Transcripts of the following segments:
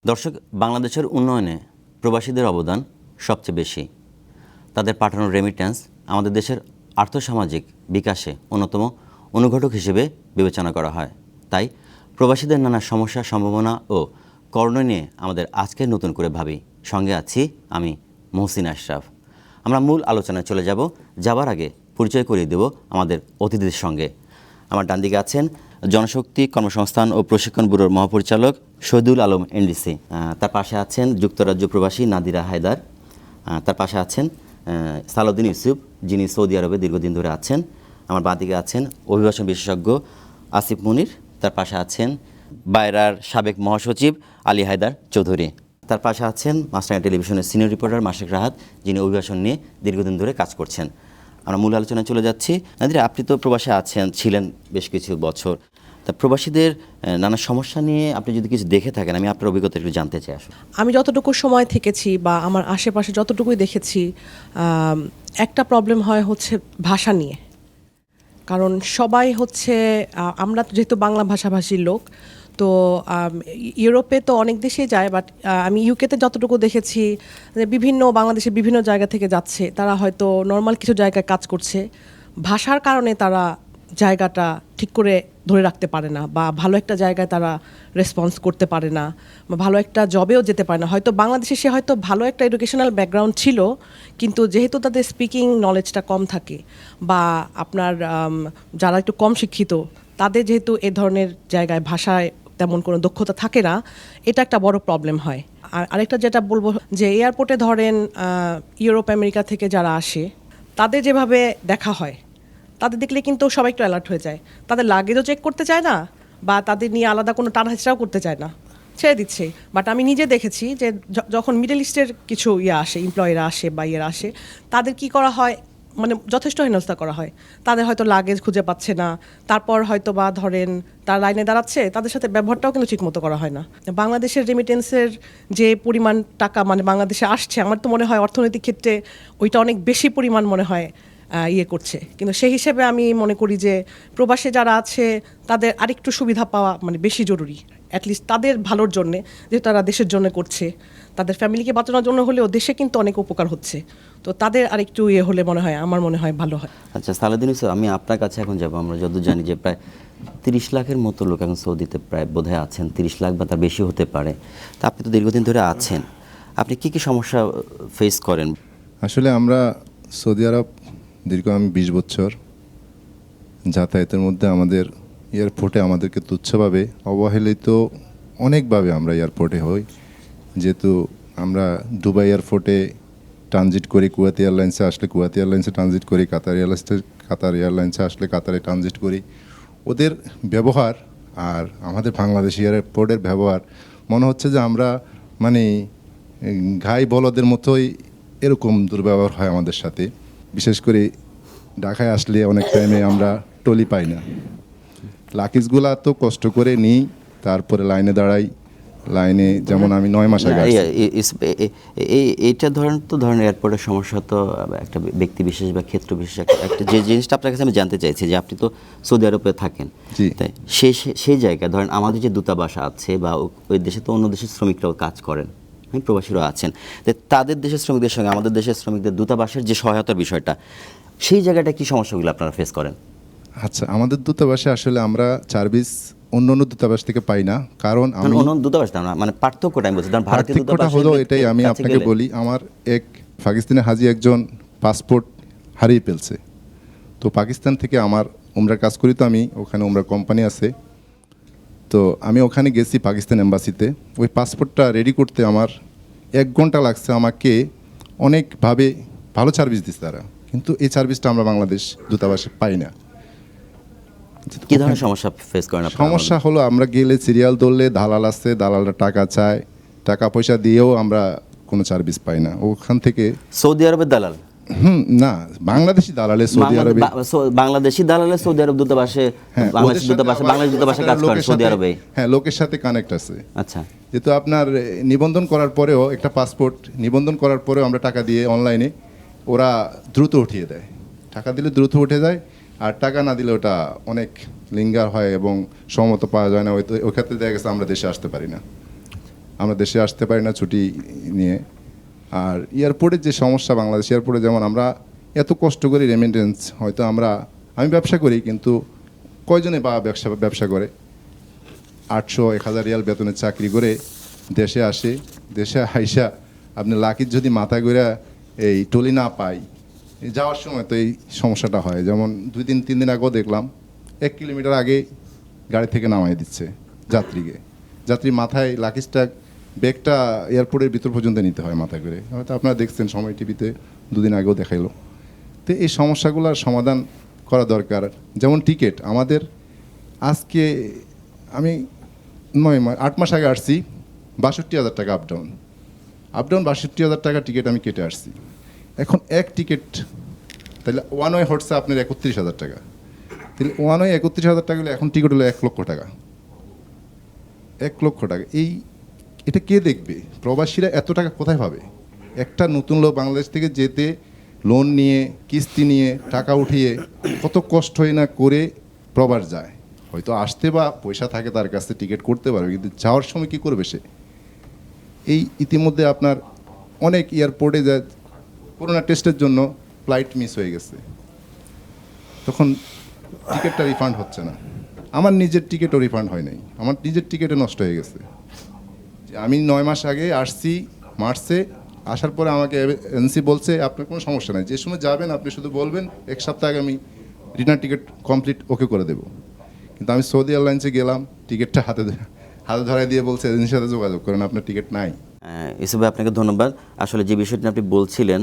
দর্শক, বাংলাদেশের উন্নয়নে প্রবাসীদের অবদান সবচেয়ে বেশি। তাদের পাঠানোর রেমিট্যান্স আমাদের দেশের আর্থসামাজিক বিকাশে অন্যতম অনুঘটক হিসেবে বিবেচনা করা হয়। তাই প্রবাসীদের নানা সমস্যা, সম্ভাবনা ও করণীয় নিয়ে আমাদের আজকে নতুন করে ভাবি। সঙ্গে আছি আমি মহসিন আশরাফ। আমরা মূল আলোচনায় চলে যাবার আগে পরিচয় করিয়ে দেব আমাদের অতিথিদের সঙ্গে। আমার ডান দিকে আছেন জনশক্তি কর্মসংস্থান ও প্রশিক্ষণ ব্যুরোর মহাপরিচালক শহীদুল আলম এনডিসি। তার পাশে আছেন যুক্তরাজ্য প্রবাসী নাদিরা হায়দার। তার পাশে আছেন সালাউদ্দিন ইউসুফ, যিনি সৌদি আরবে দীর্ঘদিন ধরে আছেন। আমার বাঁ দিকে আছেন অভিবাসন বিশেষজ্ঞ আসিফ মুনির। তার পাশে আছেন বায়রার সাবেক মহাসচিব আলী হায়দার চৌধুরী। তার পাশে আছেন মাছরাঙা টেলিভিশনের সিনিয়র রিপোর্টার মাসিক রাহাত, যিনি অভিবাসন নিয়ে দীর্ঘদিন ধরে কাজ করছেন। আমরা মূল আলোচনায় চলে যাচ্ছি। নাদিরা, আপনি তো প্রবাসে ছিলেন বেশ কিছু বছর। তা প্রবাসীদের নানা সমস্যা নিয়ে আপনি যদি কিছু দেখে থাকেন, আমি আপনার অভিজ্ঞতা একটু জানতে চাই। আসলে আমি যতটুকু সময় থেকেছি বা আমার আশেপাশে যতটুকুই দেখেছি, একটা প্রবলেম হচ্ছে ভাষা নিয়ে। কারণ সবাই আমরা যেহেতু বাংলা ভাষাভাষীর লোক, তো ইউরোপে তো অনেক দেশেই যায়, বাট আমি ইউকেতে যতটুকু দেখেছি যে বাংলাদেশের বিভিন্ন জায়গা থেকে যাচ্ছে, তারা হয়তো নর্মাল কিছু জায়গায় কাজ করছে, ভাষার কারণে তারা জায়গাটা ঠিক করে ধরে রাখতে পারে না, বা ভালো একটা জায়গায় তারা রেসপন্স করতে পারে না, বা ভালো একটা জবেও যেতে পারে না। হয়তো বাংলাদেশে সে হয়তো ভালো একটা এডুকেশনাল ব্যাকগ্রাউন্ড ছিল, কিন্তু যেহেতু তাদের স্পিকিং নলেজটা কম থাকে, বা আপনার যারা একটু কম শিক্ষিত, তাদের যেহেতু এ ধরনের জায়গায় ভাষায় তেমন কোনো দক্ষতা থাকে না, এটা একটা বড় প্রবলেম হয়। আর আরেকটা যেটা বলবো, যে এয়ারপোর্টে ধরেন ইউরোপ আমেরিকা থেকে যারা আসে, তাদের যেভাবে দেখা হয়, তাদের দেখলে কিন্তু সবাই একটু অ্যালার্ট হয়ে যায়। তাদের লাগেজও চেক করতে চায় না, বা তাদের নিয়ে আলাদা কোনো টানাহেঁচড়াও করতে চায় না, ছেড়ে দিচ্ছে। বাট আমি নিজে দেখেছি যে যখন মিডল ইস্টের কিছু এমপ্লয়িরা আসে বা আসে, তাদের কি করা হয়, মানে যথেষ্ট হেনস্থা করা হয়। তাদের হয়তো লাগেজ খুঁজে পাচ্ছে না, তারপর হয়তো বা ধরেন তার লাইনে দাঁড়াচ্ছে, তাদের সাথে ব্যবহারটাও কিন্তু ঠিকমতো করা হয় না। বাংলাদেশের রেমিটেন্সের যে পরিমাণ টাকা মানে বাংলাদেশে আসছে, আমার তো মনে হয় অর্থনৈতিক ক্ষেত্রে ওইটা অনেক বেশি পরিমাণ মনে হয় করছে। কিন্তু সেই হিসেবে আমি মনে করি যে প্রবাসে যারা আছে তাদের আরেকটু সুবিধা পাওয়া মানে বেশি জরুরি, অ্যাটলিস্ট তাদের ভালোর জন্যে, যে তারা দেশের জন্য করছে, তাদের ফ্যামিলিকে বাঁচানোর জন্য হলেও দেশে কিন্তু অনেক উপকার হচ্ছে। তো তাদের আরেকটু হলে আমার মনে হয় ভালো হয়। আচ্ছা সালাউদ্দিন ইউসুফ, আমি আপনার কাছে এখন যাব। আমরা যত জানি যে প্রায় 30 লাখের মতো লোক এখন সৌদিতে প্রায় বোধহয় আছেন, 30 লাখ বা তার বেশি হতে পারে। তা আপনি তো দীর্ঘদিন ধরে আছেন, আপনি কি কি সমস্যা ফেস করেন? আসলে আমরা সৌদি আরব আমি 20 বছর যাতায়াতের মধ্যে আমাদের এয়ারপোর্টে আমাদেরকে তুচ্ছভাবে অবহেলিত অনেকভাবে আমরা এয়ারপোর্টে হই। যেহেতু আমরা দুবাই এয়ারপোর্টে ট্রানজিট করি, কুয়েত এয়ারলাইন্সে আসলে কুয়েত এয়ারলাইন্সে ট্রানজিট করি, কাতার এয়ারলাইন্সে আসলে কাতারে ট্রানজিট করি। ওদের ব্যবহার আর আমাদের বাংলাদেশি এয়ারপোর্টের ব্যবহার মনে হচ্ছে যে আমরা মানে ঘাই বলদের মতোই এরকম দুর্ব্যবহার হয় আমাদের সাথে। বিশেষ করে ঢাকায় আসলে অনেক টাইমে আমরা টলি পাই না। লাকিজগুলা তো কষ্ট করে নিই, তারপরে লাইনে দাঁড়াই। লাইনে যেমন আমি 9 মাস আগে এইটা ধরেন এয়ারপোর্টের সমস্যা তো একটা ব্যক্তি বিশেষ বা ক্ষেত্র বিশেষ একটা যে জিনিসটা আপনার কাছে আমি জানতে চাইছি, যে আপনি তো সৌদি আরবে থাকেন, তাই সেই জায়গায় ধরেন আমাদের যে দূতাবাস আছে বা ওই দেশে তো অন্য দেশের শ্রমিকরাও কাজ করেন, প্রবাসীরাও আছেন, তাদের দেশের শ্রমিকদের সঙ্গে আমাদের দেশের শ্রমিকদের দূতাবাসের যে সহায়তার বিষয়টা, সেই জায়গাটা কি সমস্যাগুলো আপনারা ফেস করেন? আচ্ছা, আমাদের দূতাবাসে আসলে আমরা সার্ভিস অন্য দূতাবাস থেকে পাই না। কারণ আমি অন্য দূতাবাস না, মানে পার্থক্যটা আমি বলছি। পার্থক্যটা হলো এটাই, আমি আপনাকে বলি। আমার এক পাকিস্তানি হাজি একজন পাসপোর্ট হারিয়ে ফেলছে। তো পাকিস্তান থেকে আমার উমরার কাজ করি, তো আমি ওখানে উমরার কোম্পানি আছে, তো আমি ওখানে গেছি পাকিস্তান এম্বাসিতে। ওই পাসপোর্টটা রেডি করতে আমার 1 ঘন্টা লাগছে। আমাকে অনেকভাবে ভালো সার্ভিস দিচ্ছে তারা, কিন্তু এই সার্ভিসটা আমরা বাংলাদেশ দূতাবাসে পাই না। কি ধরনের সমস্যা ফেস করেন? সমস্যা হলো আমরা গেলে সিরিয়াল ধরলে দালাল আছে, দালালরা টাকা চায়, টাকা পয়সা দিয়েও আমরা কোনো সার্ভিস পাই না। ওখান থেকে সৌদি আরবের দালাল না, বাংলাদেশি দালালে সৌদি আরবে, বাংলাদেশি দালালে সৌদি আরব দূতাবাসে, বাংলাদেশ দূতাবাসে কাজ করে সৌদি আরবে। হ্যাঁ, লোকের সাথে কানেক্ট আছে। আচ্ছা, যেহেতু আপনার নিবন্ধন করার পরেও একটা পাসপোর্ট নিবন্ধন করার পরেও আমরা টাকা দিয়ে অনলাইনে ওরা দ্রুত উঠিয়ে দেয়। টাকা দিলে দ্রুত উঠে যায়, আর টাকা না দিলে ওটা অনেক লিঙ্গার হয় এবং সম্মত পাওয়া যায় না। ওই ক্ষেত্রে দেখা গেছে আমরা দেশে আসতে পারি না। আমরা দেশে আসতে পারি না ছুটি নিয়ে। আর এয়ারপোর্টের যে সমস্যা, বাংলাদেশ এয়ারপোর্টে যেমন আমরা এত কষ্ট করি রেমিটেন্স, হয়তো আমি ব্যবসা করি, কিন্তু কয়জনে বা ব্যবসা করে 800-1000 রিয়াল বেতনের চাকরি করে দেশে আসে, দেশে আইসা আপনি লাকির যদি মাথা ঘুরে এই টলি না পাই, যাওয়ার সময় তো এই সমস্যাটা হয়। যেমন 2-3 দিন আগেও দেখলাম 1 কিলোমিটার আগে গাড়ি থেকে নামাই দিচ্ছে যাত্রী মাথায় লাকিজটা, ব্যাগটা এয়ারপোর্টের ভিতর পর্যন্ত নিতে হয় মাথা করে। হয়তো আপনারা দেখছেন সময় টিভিতে 2 দিন আগেও দেখাইলো। তো এই সমস্যাগুলোর সমাধান করা দরকার। যেমন টিকিট আমাদের, আজকে আমি 8 মাস আগে আসছি, 62,000 টাকা আপ ডাউন 62,000 টাকা টিকিট আমি কেটে আসছি। এখন এক টিকিট তাহলে ওয়ান ওয়ে হচ্ছে আপনার 31,000 টাকা, তাহলে ওয়ান ওয়ে 31,000 টাকা হলে এখন টিকিট হলো 1 লক্ষ টাকা। 1 লক্ষ টাকা এটা কে দেখবে? প্রবাসীরা এত টাকা কোথায় পাবে? একটা নতুন লোক বাংলাদেশ থেকে যেতে লোন নিয়ে, কিস্তি নিয়ে, টাকা উঠিয়ে কত কষ্ট হয় না করে প্রবাস যায়। হয়তো আসতে বা পয়সা থাকে তার কাছে টিকিট করতে পারবে, কিন্তু যাওয়ার সময় কী করবে সে? এই ইতিমধ্যে আপনার অনেক এয়ারপোর্টে যায় করোনা টেস্টের জন্য ফ্লাইট মিস হয়ে গেছে, তখন টিকিটটা রিফান্ড হচ্ছে না। আমার নিজের টিকিটও রিফান্ড হয় নাই, আমার নিজের টিকিটও নষ্ট হয়ে গেছে। আমি 9 মাস আগে আসছি মার্চে, আসার পরে আমাকে এজেন্সি বলছে আপনার কোনো সমস্যা নাই, যে সময় যাবেন আপনি শুধু বলবেন 1 সপ্তাহ আগে আমি রিটার্ন টিকিট কমপ্লিট ওকে করে দেবো। কিন্তু আমি সৌদি এয়ারলাইন্সে গেলাম, টিকিটটা হাতে ধরাই দিয়ে বলছে এজেন্সির সাথে যোগাযোগ করেন, আপনার টিকিট নাই। ইউসুফ ভাই, আপনাকে ধন্যবাদ। আসলে যে বিষয়টি আপনি বলছিলেন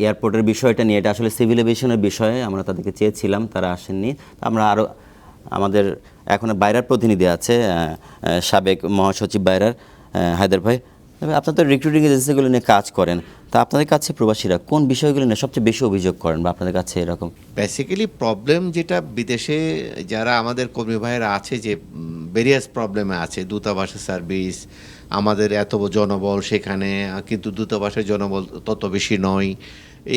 এয়ারপোর্টের বিষয়টা নিয়ে, এটা আসলে সিভিল এভিয়েশনের বিষয়ে আমরা তাদেরকে চেয়েছিলাম, তারা আসেননি। আমরা আরও আমাদের এখন বাইরের প্রতিনিধি আছে, সাবেক মহাসচিব বাইরের হায়দার ভাই। তবে আপনার তো রিক্রুটিং এজেন্সিগুলো নিয়ে কাজ করেন, তা আপনাদের কাছে প্রবাসীরা কোন বিষয়গুলো নিয়ে সবচেয়ে বেশি অভিযোগ করেন বা আপনাদের কাছে এরকম? বেসিক্যালি প্রবলেম যেটা বিদেশে যারা আমাদের কর্মী ভাইয়েরা আছে, যে ভেরিয়াস প্রবলেমে আছে, দূতাবাসের সার্ভিস, আমাদের এত জনবল সেখানে, কিন্তু দূতাবাসের জনবল তত বেশি নয়,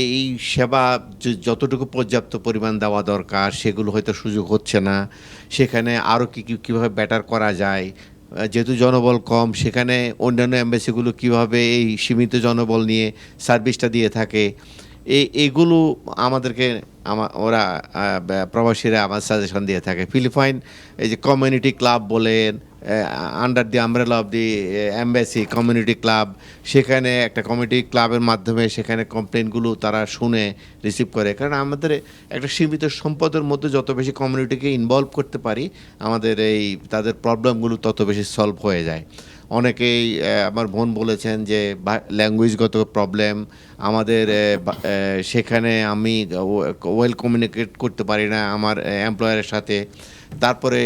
এই সেবা যতটুকু পর্যাপ্ত পরিমাণ দেওয়া দরকার সেগুলো হয়তো সুযোগ হচ্ছে না। সেখানে আরও কীভাবে বেটার করা যায়, যেহেতু জনবল কম, সেখানে অন্যান্য এম্বাসিগুলো কীভাবে এই সীমিত জনবল নিয়ে সার্ভিসটা দিয়ে থাকে, এইগুলো আমাদেরকে ওরা প্রবাসীরা আমার সাজেশন দিয়ে থাকে। ফিলিপাইন এই যে কমিউনিটি ক্লাব বলেন, under the umbrella of the embassy community club, সেখানে একটা কমিউনিটি ক্লাবের মাধ্যমে সেখানে কমপ্লেনগুলো তারা শুনে রিসিভ করে। কারণ আমাদের একটা সীমিত সম্পদের মধ্যে যত বেশি কমিউনিটিকে ইনভলভ করতে পারি, আমাদের এই তাদের প্রবলেমগুলো তত বেশি সলভ হয়ে যায়। অনেকেই আমার বোন বলেছেন যে ল্যাঙ্গুয়েজগত প্রবলেম আমাদের, সেখানে আমি ওয়েল কমিউনিকেট করতে পারি না আমার এমপ্লয়ারের সাথে। তারপরে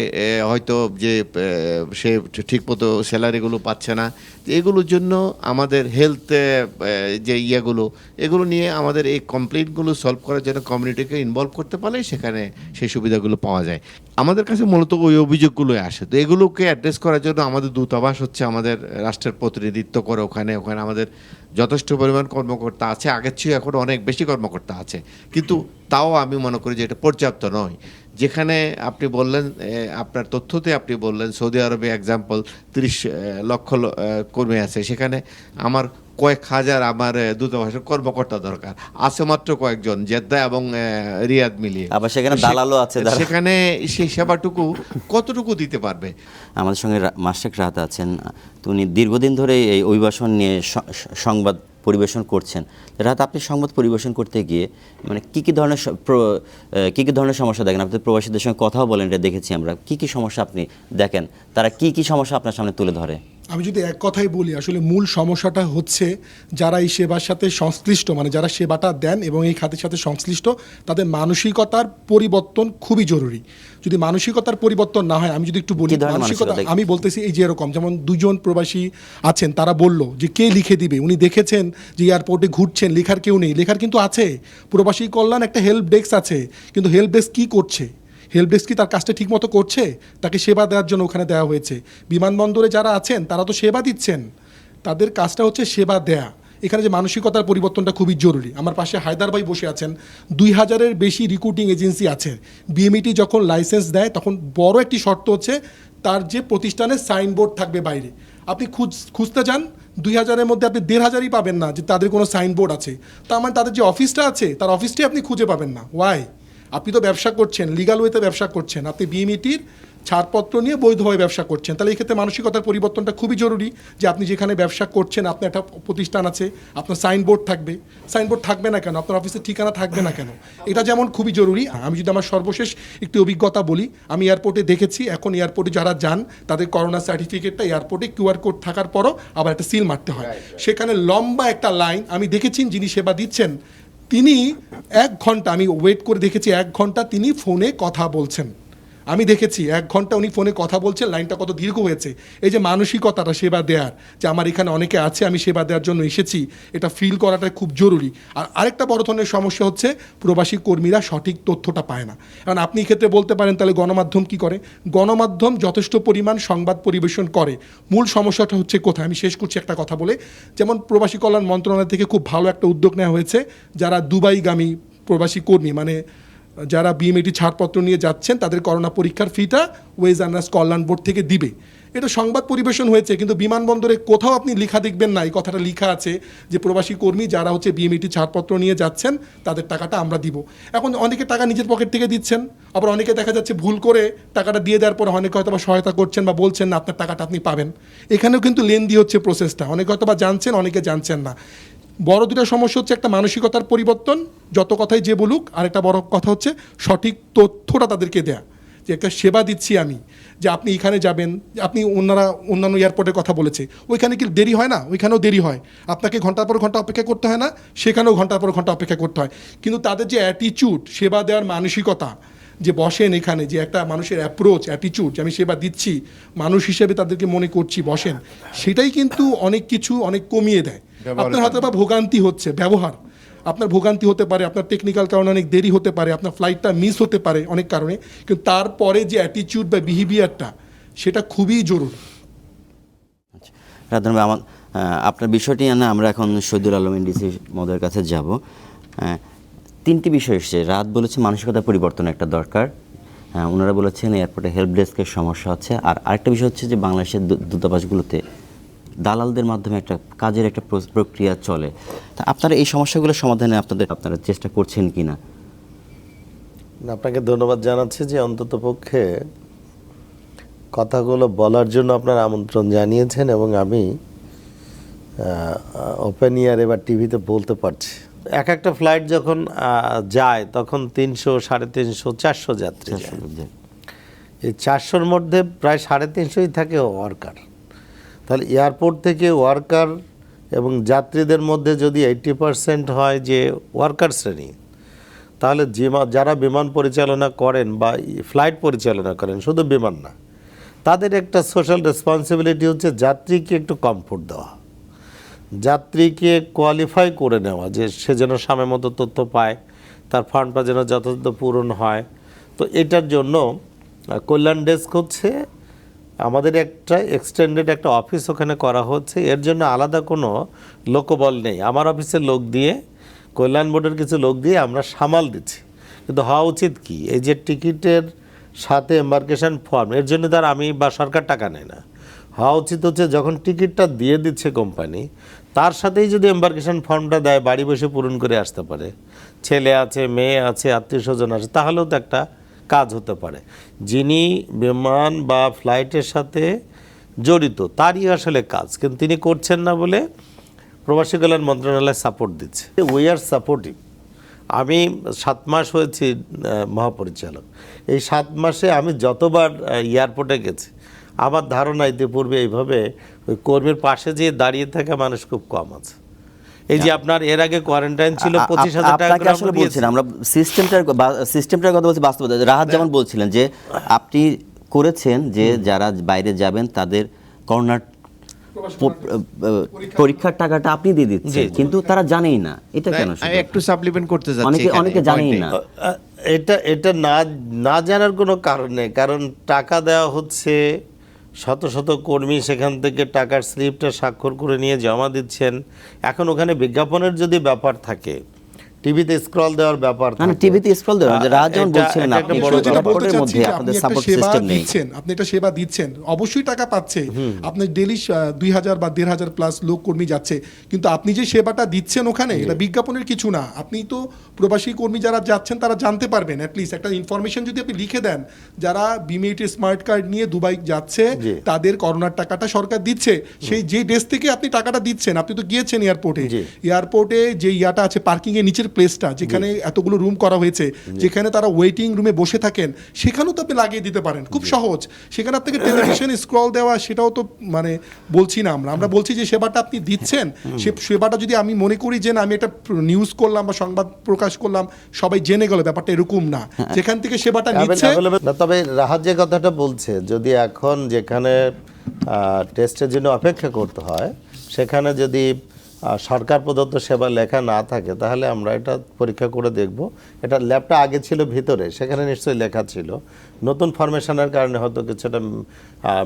হয়তো যে সে ঠিকমতো স্যালারিগুলো পাচ্ছে না, এগুলোর জন্য আমাদের হেলথ যে এগুলো নিয়ে আমাদের এই কমপ্লেইনগুলো সলভ করার জন্য কমিউনিটিকে ইনভলভ করতে পারলে সেখানে সেই সুবিধাগুলো পাওয়া যায়। আমাদের কাছে মূলত ওই অভিযোগগুলোই আসে। তো এগুলোকে অ্যাড্রেস করার জন্য আমাদের দূতাবাস হচ্ছে আমাদের রাষ্ট্রের প্রতিনিধিত্ব করে ওখানে আমাদের যথেষ্ট পরিমাণ কর্মকর্তা আছে, আগের চেয়ে এখন অনেক বেশি কর্মকর্তা আছে, কিন্তু তাও আমি মনে করি যে এটা পর্যাপ্ত নয়। যেখানে আপনি বললেন, আপনার তথ্যতে আপনি বললেন সৌদি আরবে এক্সাম্পল 30 লক্ষ কর্মী আছে, সেখানে আমার কয়েক হাজার আমার দূতাবাসের কর্মকর্তা দরকার, আছে মাত্র কয়েকজন জেদ্দা এবং রিয়াদ মিলিয়ে। আবার সেখানে দালালও আছে, সেখানে সেই সেবাটুকু কতটুকু দিতে পারবে? আমাদের সঙ্গে মাশরাফি রাহাত আছেন, তো উনি দীর্ঘদিন ধরে এই অভিবাসন নিয়ে সংবাদ পরিবেশন করছেন। রাহাত, আপনি সংবাদ পরিবেশন করতে গিয়ে মানে কী কী ধরনের সমস্যা দেখেন? আপনি প্রবাসীদের সঙ্গে কথাও বলেন, এটা দেখেছি আমরা। কী সমস্যা আপনি দেখেন, তারা কী সমস্যা আপনার সামনে তুলে ধরে? আমি যদি এক কথাই বলি, আসলে মূল সমস্যাটা হচ্ছে যারা এই সেবার সাথে সংশ্লিষ্ট, মানে যারা সেবাটা দেন এবং এই খাতের সাথে সংশ্লিষ্ট, তাদের মানসিকতার পরিবর্তন খুবই জরুরি। যদি মানসিকতার পরিবর্তন না হয়, আমি যদি একটু বলি মানসিকতা, আমি বলতেছি এই যে এরকম, যেমন 2জন প্রবাসী আছেন, তারা বলল যে কে লিখে দিবে। উনি দেখেছেন যে এয়ারপোর্টে ঘুরছেন, লেখার কেউ নেই। লেখার কিন্তু আছে, প্রবাসী কল্যাণ একটা হেল্প ডেস্ক আছে, কিন্তু হেল্প ডেস্ক কী করছে? হেল্প ডেস্ক কি তার কাজটা ঠিকমতো করছে? তাকে সেবা দেওয়ার জন্য ওখানে দেওয়া হয়েছে। বিমানবন্দরে যারা আছেন তারা তো সেবা দিচ্ছেন, তাদের কাজটা হচ্ছে সেবা দেয়া। এখানে যে মানসিকতার পরিবর্তনটা খুবই জরুরি। আমার পাশে হায়দার ভাই বসে আছেন, 2000-এর বেশি রিক্রুটিং এজেন্সি আছে। বিএমইটি যখন লাইসেন্স দেয় তখন বড় একটি শর্ত হচ্ছে তার যে প্রতিষ্ঠানের সাইনবোর্ড থাকবে বাইরে। আপনি খুঁজতে যান 2000-এর মধ্যে আপনি 1500-ই পাবেন না যে তাদের কোনো সাইনবোর্ড আছে। তার মানে তাদের যে অফিসটা আছে তার অফিসটাই আপনি খুঁজে পাবেন না। ওয়াই? আপনি তো ব্যবসা করছেন, লিগাল ওয়েতে ব্যবসা করছেন, আপনি বিএমইটির ছাড়পত্র নিয়ে বৈধভাবে ব্যবসা করছেন। তাহলে এই ক্ষেত্রে মানসিকতার পরিবর্তনটা খুবই জরুরি যে আপনি যেখানে ব্যবসা করছেন আপনার একটা প্রতিষ্ঠান আছে, আপনার সাইনবোর্ড থাকবে। সাইনবোর্ড থাকবে না কেন? আপনার অফিসের ঠিকানা থাকবে না কেন? এটা যেমন খুবই জরুরি। আমি যদি আমার সর্বশেষ একটি অভিজ্ঞতা বলি, আমি এয়ারপোর্টে দেখেছি এখন এয়ারপোর্টে যারা যান তাদের করোনা সার্টিফিকেটটা এয়ারপোর্টে কিউআর কোড থাকার পরও আবার একটা সিল মারতে হয়। সেখানে লম্বা একটা লাইন। আমি দেখেছি যিনি সেবা দিচ্ছেন তিনি 1 ঘন্টা, আমি ওয়েট করে দেখেছি 1 ঘন্টা তিনি ফোনে কথা বলছেন। আমি দেখেছি 1 ঘন্টা উনি ফোনে কথা বলছেন, লাইনটা কত দীর্ঘ হয়েছে। এই যে মানসিকতাটা সেবা দেওয়ার, যে আমার এখানে অনেকে আছে আমি সেবা দেওয়ার জন্য এসেছি, এটা ফিল করাটা খুব জরুরি। আর আরেকটা বড় ধরনের সমস্যা হচ্ছে প্রবাসী কর্মীরা সঠিক তথ্যটা পায় না। কারণ আপনি ক্ষেত্রে বলতে পারেন তাহলে গণমাধ্যম কি করে? গণমাধ্যম যথেষ্ট পরিমাণ সংবাদ পরিবেশন করে। মূল সমস্যাটা হচ্ছে কোথায়? আমি শেষ করছি একটা কথা বলে। যেমন প্রবাসী কল্যাণ মন্ত্রণালয় থেকে খুব ভালো একটা উদ্যোগ নেওয়া হয়েছে, যারা দুবাইগামী প্রবাসী কর্মী মানে যারা বিএমইটি ছাড়পত্র নিয়ে যাচ্ছেন তাদের করোনা পরীক্ষার ফিটা ওয়েজ আর্নার্স কল্যাণ বোর্ড থেকে দিবে। এটা সংবাদ পরিবেশন হয়েছে, কিন্তু বিমানবন্দরে কোথাও আপনি লেখা দেখবেন না। এই কথাটা লেখা আছে যে প্রবাসী কর্মী যারা হচ্ছে বিএমইটি ছাড়পত্র নিয়ে যাচ্ছেন তাদের টাকাটা আমরা দিব। এখন অনেকে টাকা নিজের পকেট থেকে দিচ্ছেন, আবার অনেকে দেখা যাচ্ছে ভুল করে টাকাটা দিয়ে দেওয়ার পর অনেকে হয়তো বা সহায়তা করছেন বা বলছেন না আপনার টাকাটা আপনি পাবেন। এখানেও কিন্তু লেনদি হচ্ছে প্রসেসটা। অনেকে হয়তো বা জানছেন, অনেকে জানছেন না। বড় দুটা সমস্যা হচ্ছে একটা মানসিকতার পরিবর্তন, যত কথাই যে বলুক, আর একটা বড় কথা হচ্ছে সঠিক তথ্যটা তাদেরকে দেয়া। যে একটা সেবা দিচ্ছি আমি, যে আপনি এখানে যাবেন, আপনি অন্যান্য এয়ারপোর্টের কথা বলেছে, ওইখানে কি দেরি হয় না? ওইখানেও দেরি হয়। আপনাকে ঘন্টার পর ঘন্টা অপেক্ষা করতে হয় না? সেখানেও ঘন্টার পর ঘন্টা অপেক্ষা করতে হয়। কিন্তু তাদের যে অ্যাটিচিউড, সেবা দেওয়ার মানসিকতা, যে বসেন এখানে, যে একটা মানুষের অ্যাপ্রোচ, অ্যাটিচিউড, যে আমি সেবা দিচ্ছি, মানুষ হিসেবে তাদেরকে মনে করছি, বসেন, সেটাই কিন্তু অনেক কিছু অনেক কমিয়ে দেয়। আপনার হয়তো বা ভোগান্তি হচ্ছে, ব্যবহার আপনার ভোগান্তি হতে পারে, আপনার টেকনিক্যাল কারণে অনেক দেরি হতে পারে, আপনার ফ্লাইটটা মিস হতে পারে অনেক কারণে, কিন্তু তারপরে যে অ্যাটিচিউড বা বিহেভিয়ারটা সেটা খুবই জরুরি। রাধন ভাই, আপনার বিষয়টি না আমরা এখন শহীদুল আলম এনডিসি মহোদয়ের কাছে যাব। 3টি বিষয় এসেছে। রাত বলেছে মানসিকতা পরিবর্তন একটা দরকার, ওনারা বলেছেন এয়ারপোর্টে হেল্প ডেস্কের সমস্যা হচ্ছে, আর আরেকটা বিষয় হচ্ছে যে বাংলাদেশের দূতাবাসগুলোতে দালালদের মাধ্যমে একটা কাজের একটা প্রক্রিয়া চলে। তা আপনারা এই সমস্যাগুলো সমাধানে আপনারা চেষ্টা করছেন কি না? আপনাকে ধন্যবাদ জানাচ্ছি যে অন্ততপক্ষে কথাগুলো বলার জন্য আপনার আমন্ত্রণ জানিয়েছেন, এবং আমি ওপেন ইয়ারে বা টিভিতে বলতে পারছি। একটা ফ্লাইট যখন যায় তখন 300, 350, 400 যাত্রী যায়। এই 400-র মধ্যে প্রায় 350-ই থাকে ওয়ার্কার। তাহলে এয়ারপোর্ট থেকে ওয়ার্কার এবং যাত্রীদের মধ্যে যদি 80% হয় যে ওয়ার্কার শ্রেণী, তাহলে যারা বিমান পরিচালনা করেন বা ফ্লাইট পরিচালনা করেন, শুধু বিমান না, তাদের একটা সোশ্যাল রেসপন্সিবিলিটি হচ্ছে যাত্রীকে একটু কমফোর্ট দেওয়া, যাত্রীকে কোয়ালিফাই করে নেওয়া, যে সে যেন সময় মতো তথ্য পায়, তার ফর্মটা যেন যথাযথ পূরণ হয়। তো এটার জন্য কল্যাণ ডেস্ক হচ্ছে আমাদের একটা এক্সটেন্ডেড একটা অফিস ওখানে করা হচ্ছে। এর জন্য আলাদা কোনো লোকবল নেই। আমার অফিসের লোক দিয়ে, কল্যাণ বোর্ডের কিছু লোক দিয়ে আমরা সামাল দিচ্ছি। কিন্তু হওয়া উচিত কি, এই যে টিকিটের সাথে এম্বার্কেশন ফর্ম, এর জন্য তার আমি বা সরকার টাকা নেয় না। হওয়া উচিত হচ্ছে যখন টিকিটটা দিয়ে দিচ্ছে কোম্পানি, তার সাথেই যদি এম্বার্কেশন ফর্মটা দেয়, বাড়ি বসে পূরণ করে আসতে পারে। ছেলে আছে, মেয়ে আছে, আত্মীয় স্বজন আছে, তাহলেও তো একটা কাজ হতে পারে। যিনি বিমান বা ফ্লাইটের সাথে জড়িত তারই আসলে কাজ, কিন্তু তিনি করছেন না বলে প্রবাসী কল্যাণ মন্ত্রণালয় সাপোর্ট দিচ্ছে। We are supportive. আমি 7 মাস হয়েছি মহাপরিচালক। এই 7 মাসে আমি যতবার এয়ারপোর্টে গেছি, আমার ধারণা ইতিপূর্বে এইভাবে ওই কর্মীর পাশে যে দাঁড়িয়ে থাকা মানুষ খুব কম আছে। এই যে আপনার এর আগে কোয়ারেন্টাইন ছিল 25,000 টাকা করে আসলে বলছিলাম, আমরা সিস্টেমটার কথা বলছি, বাস্তবতা। রাহাত যেমন বলছিলেন যে আপনি করেছেন যে যারা বাইরে যাবেন তাদের করোনার পরীক্ষার টাকাটা আপনি দিয়ে দিচ্ছেন, কিন্তু তারা জানেই না। এটা কেন? আমি একটু সাপ্লিমেন্ট করতে যাচ্ছি, অনেকে জানেই না। এটা না জানার কোনো কারণ নেই, কারণ টাকা দেওয়া হচ্ছে, শত শত কর্মী সেখান থেকে টাকার স্লিপটা স্বাক্ষর করে নিয়ে জমা দিচ্ছেন। এখন ওখানে বিজ্ঞাপনের যদি ব্যাপার থাকে, টিভিতে স্ক্রল দেওয়ার ব্যাপার না থাকে। টিভিতে স্ক্রল দেওয়া রাজ যেমন এটা- বলছিলেন এটা আপনি একটা বড় আসলে যেটা বলতে এয়ারপোর্টের চাচ্ছি মধ্যে যে আপনি আপনাদের একটা সাপোর্ট সেবা সিস্টেম নেই। দিচ্ছেন, আপনি একটা সেবা দিচ্ছেন, অবশ্যই টাকা পাচ্ছে। আপনি ডেলি 2000 বা 1500 প্লাস লোক কর্মী যাচ্ছে, কিন্তু আপনি যে সেবাটা দিচ্ছেন ওখানে, এটা বিজ্ঞাপনের কিছু না। আপনি তো প্রবাসী কর্মী যারা যাচ্ছেন তারা জানতে পারবেন, অ্যাটলিস্ট একটা ইনফরমেশন যদি আপনি লিখে দেন, যারা বিএমইটি স্মার্ট কার্ড নিয়ে দুবাই যাচ্ছে জি। তাদের করোনার টাকাটা সরকার দিচ্ছে, সেই যে ডেস্ক থেকে আপনি টাকাটা দিচ্ছেন, আপনি তো গিয়েছেন এয়ারপোর্টে, জি। এয়ারপোর্টে যে ইয়াটা আছে পার্কিং এর নিচের প্লেসটা যেখানে এতগুলো রুম করা হয়েছে, যেখানে তারা ওয়েটিং রুমে বসে থাকেন, সেখানেও তো আপনি লাগিয়ে দিতে পারেন, খুব সহজ। সেখানে আপনাকে টেলিভিশনে স্ক্রল দেওয়া, সেটাও তো মানে বলছি না আমরা বলছি যে সেবাটা আপনি দিচ্ছেন, সে সেবাটা যদি আমি মনে করি যে না আমি একটা নিউজ করলাম বা সংবাদ প্রকাশ করলাম, সবাই জেনে গেল, ব্যাপারটা এরকম না। যেখান থেকে সেবাটা নিচ্ছে, না, তবে রাহাত যে কথাটা বলছে, যদি এখন যেখানে টেস্টের জন্য অপেক্ষা করতে হয় সেখানে যদি সরকার প্রদত্ত সেবা লেখা না থাকে, তাহলে আমরা এটা পরীক্ষা করে দেখব। এটা ল্যাবটা আগে ছিল ভিতরে, সেখানে নিশ্চয়ই লেখা ছিল, নতুন ফরমেশনের কারণে হয়তো কিছুটা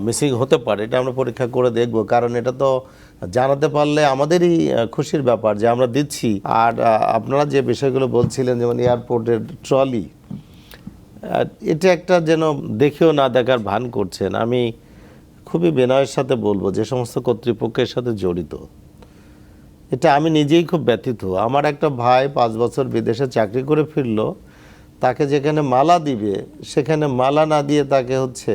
মিসিং হতে পারে, এটা আমরা পরীক্ষা করে দেখব। কারণ এটা তো জানাতে পারলে আমাদেরই খুশির ব্যাপার যে আমরা দিচ্ছি। আর আপনারা যে বিষয়গুলো বলছিলেন, যেমন এয়ারপোর্টের ট্রলি, এটা একটা যেন দেখেও না দেখার ভান করছেন। আমি খুবই বিনয়ের সাথে বলবো, যে সমস্ত কর্তৃপক্ষের সাথে জড়িত, এটা আমি নিজেই খুব ব্যথিত। আমার একটা ভাই 5 বছর বিদেশে চাকরি করে ফিরলো, তাকে যেখানে মালা দিবে সেখানে মালা না দিয়ে তাকে হচ্ছে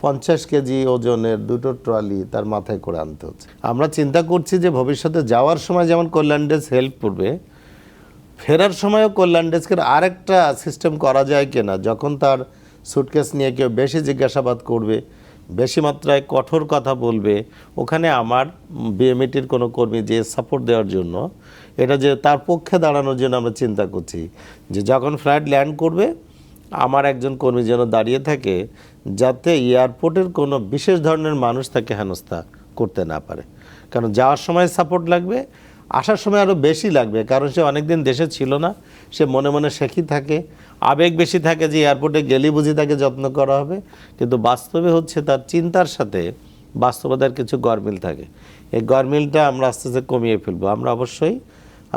50 কেজি ওজনের 2টো ট্রলি তার মাথায় করে আনতে হচ্ছে। আমরা চিন্তা করছি যে ভবিষ্যতে যাওয়ার সময় যেমন কল্যাণ ডেস্ক হেল্প করবে, ফেরার সময়ও কল্যাণ ডেস্কের আরেকটা সিস্টেম করা যায় কিনা, যখন তার সুটকেস নিয়ে কেউ বেশি জিজ্ঞাসাবাদ করবে, বেশি মাত্রায় কঠোর কথা বলবে, ওখানে আমার বিএমইটির কোনো কর্মী যে সাপোর্ট দেওয়ার জন্য, এটা যে তার পক্ষে দাঁড়ানোর জন্য আমরা চিন্তা করছি যে যখন ফ্লাইট ল্যান্ড করবে আমার একজন কর্মী যেন দাঁড়িয়ে থাকে, যাতে এয়ারপোর্টের কোনো বিশেষ ধরনের মানুষ তাকে হেনস্থা করতে না পারে। কারণ যাওয়ার সময় সাপোর্ট লাগবে, আসার সময় আরও বেশি লাগবে, কারণ সে অনেকদিন দেশে ছিল না, সে মনে মনে শেখি থাকে, আবেগ বেশি থাকে যে এয়ারপোর্টে গেলেই বুঝি তাকে যত্ন করা হবে, কিন্তু বাস্তবে হচ্ছে তার চিন্তার সাথে বাস্তবতার কিছু গরমিল থাকে। এই গরমিলটা আমরা আস্তে আস্তে কমিয়ে ফেলবো। আমরা অবশ্যই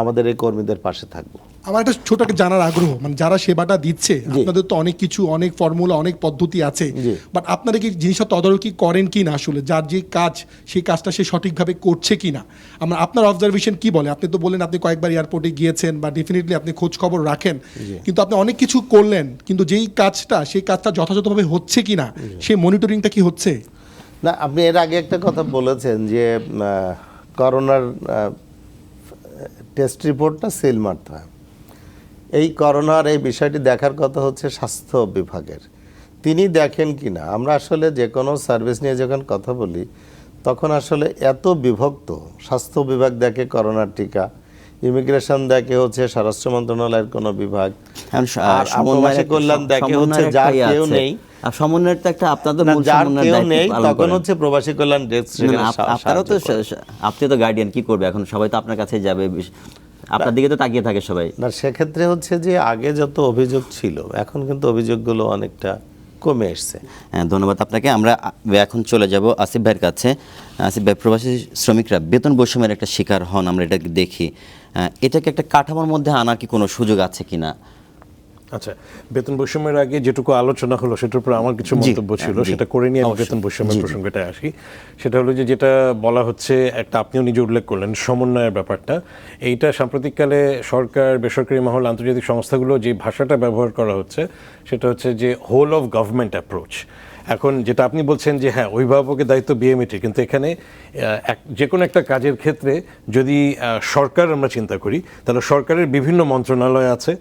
আমাদের এই কর্মীদের পাশে থাকবো। আমার একটা ছোট একটা জানার আগ্রহ, মানে যারা সেবাটা দিচ্ছে, আপনাদের তো অনেক কিছু, অনেক ফর্মুলা, অনেক পদ্ধতি আছে, জি। বাট আপনারা কি জিনিসটা তদারকি করেন কি না? আসলে যার যে কাজ, সেই কাজটা সে সঠিকভাবে করছে কি না, আমরা আপনার অবজারভেশন কি বলে? আপনি তো বললেন আপনি কয়েকবার এয়ারপোর্টে গিয়েছেন, বা ডেফিনেটলি আপনি খোঁজ খবর রাখেন, কিন্তু আপনি অনেক কিছু করলেন, কিন্তু যেই কাজটা, সেই কাজটা যথাযথভাবে হচ্ছে কি না, সেই মনিটরিংটা কি হচ্ছে? না, আপনি এর আগে একটা কথা বলেছেন যে করোনার টেস্ট রিপোর্টটা সিল মারতে হয়। এই করোনার এই বিষয়টি দেখার কথা হচ্ছে স্বাস্থ্য বিভাগের, তিনি দেখেন কি না। আমরা আসলে যে কোনো সার্ভিস নিয়ে যখন কথা বলি তখন আসলে এত বিভক্ত, স্বাস্থ্য বিভাগ দেখে করোনার টিকা, ইমিগ্রেশন দেখে হচ্ছে স্বরাষ্ট্র মন্ত্রণালয়ের কোনো বিভাগ, আর প্রবাসী কল্যাণ দেখে হচ্ছে যার কেউ নেই, আর সমন্বয়ের তো একটা আপনাদের মূল যার সমন্বয়ের কেউ দায়িত্ব নেই, পালন তখন করেন। হচ্ছে প্রবাসী কল্যাণ ডেস্ক আপনারাও তো আপনি তো গার্ডিয়ান, কি করবে এখন? সবাই তো আপনার কাছে যাবে, আপনার দিকে তো তাকিয়ে থাকে সবাই। না, সেক্ষেত্রে হচ্ছে যে আগে যত অভিযোগ ছিল এখন কিন্তু অভিযোগগুলো অনেকটা কমে এসছে। হ্যাঁ, ধন্যবাদ আপনাকে। আমরা এখন চলে যাব আসিফ ভাইয়ের কাছে। আসিফ ভাই, প্রবাসী শ্রমিকরা বেতন বৈষম্যের একটা শিকার হন, আমরা এটা দেখি। এটাকে একটা কাঠামোর মধ্যে আনার কি কোনো সুযোগ আছে কিনা? আচ্ছা, বেতন বৈষম্যের আগে যেটুকু আলোচনা হলো সেটার উপর আমার কিছু মন্তব্য ছিল, সেটা করে নিয়ে আমি বেতন বৈষম্যের প্রসঙ্গটা আসি। সেটা হলো যে যেটা বলা হচ্ছে, একটা আপনিও নিজে উল্লেখ করলেন সমন্বয়ের ব্যাপারটা। এইটা সাম্প্রতিককালে সরকার, বেসরকারি মহল, আন্তর্জাতিক সংস্থাগুলো যে ভাষাটা ব্যবহার করা হচ্ছে সেটা হচ্ছে যে হোল অফ গভর্নমেন্ট অ্যাপ্রোচ। এখন যেটা আপনি বলছেন যে হ্যাঁ, অভিভাবকের দায়িত্ব বিএমইটি, কিন্তু এখানে যে কোনো একটা কাজের ক্ষেত্রে যদি সরকার আমরা চিন্তা করি, তাহলে সরকারের বিভিন্ন মন্ত্রণালয় আছে,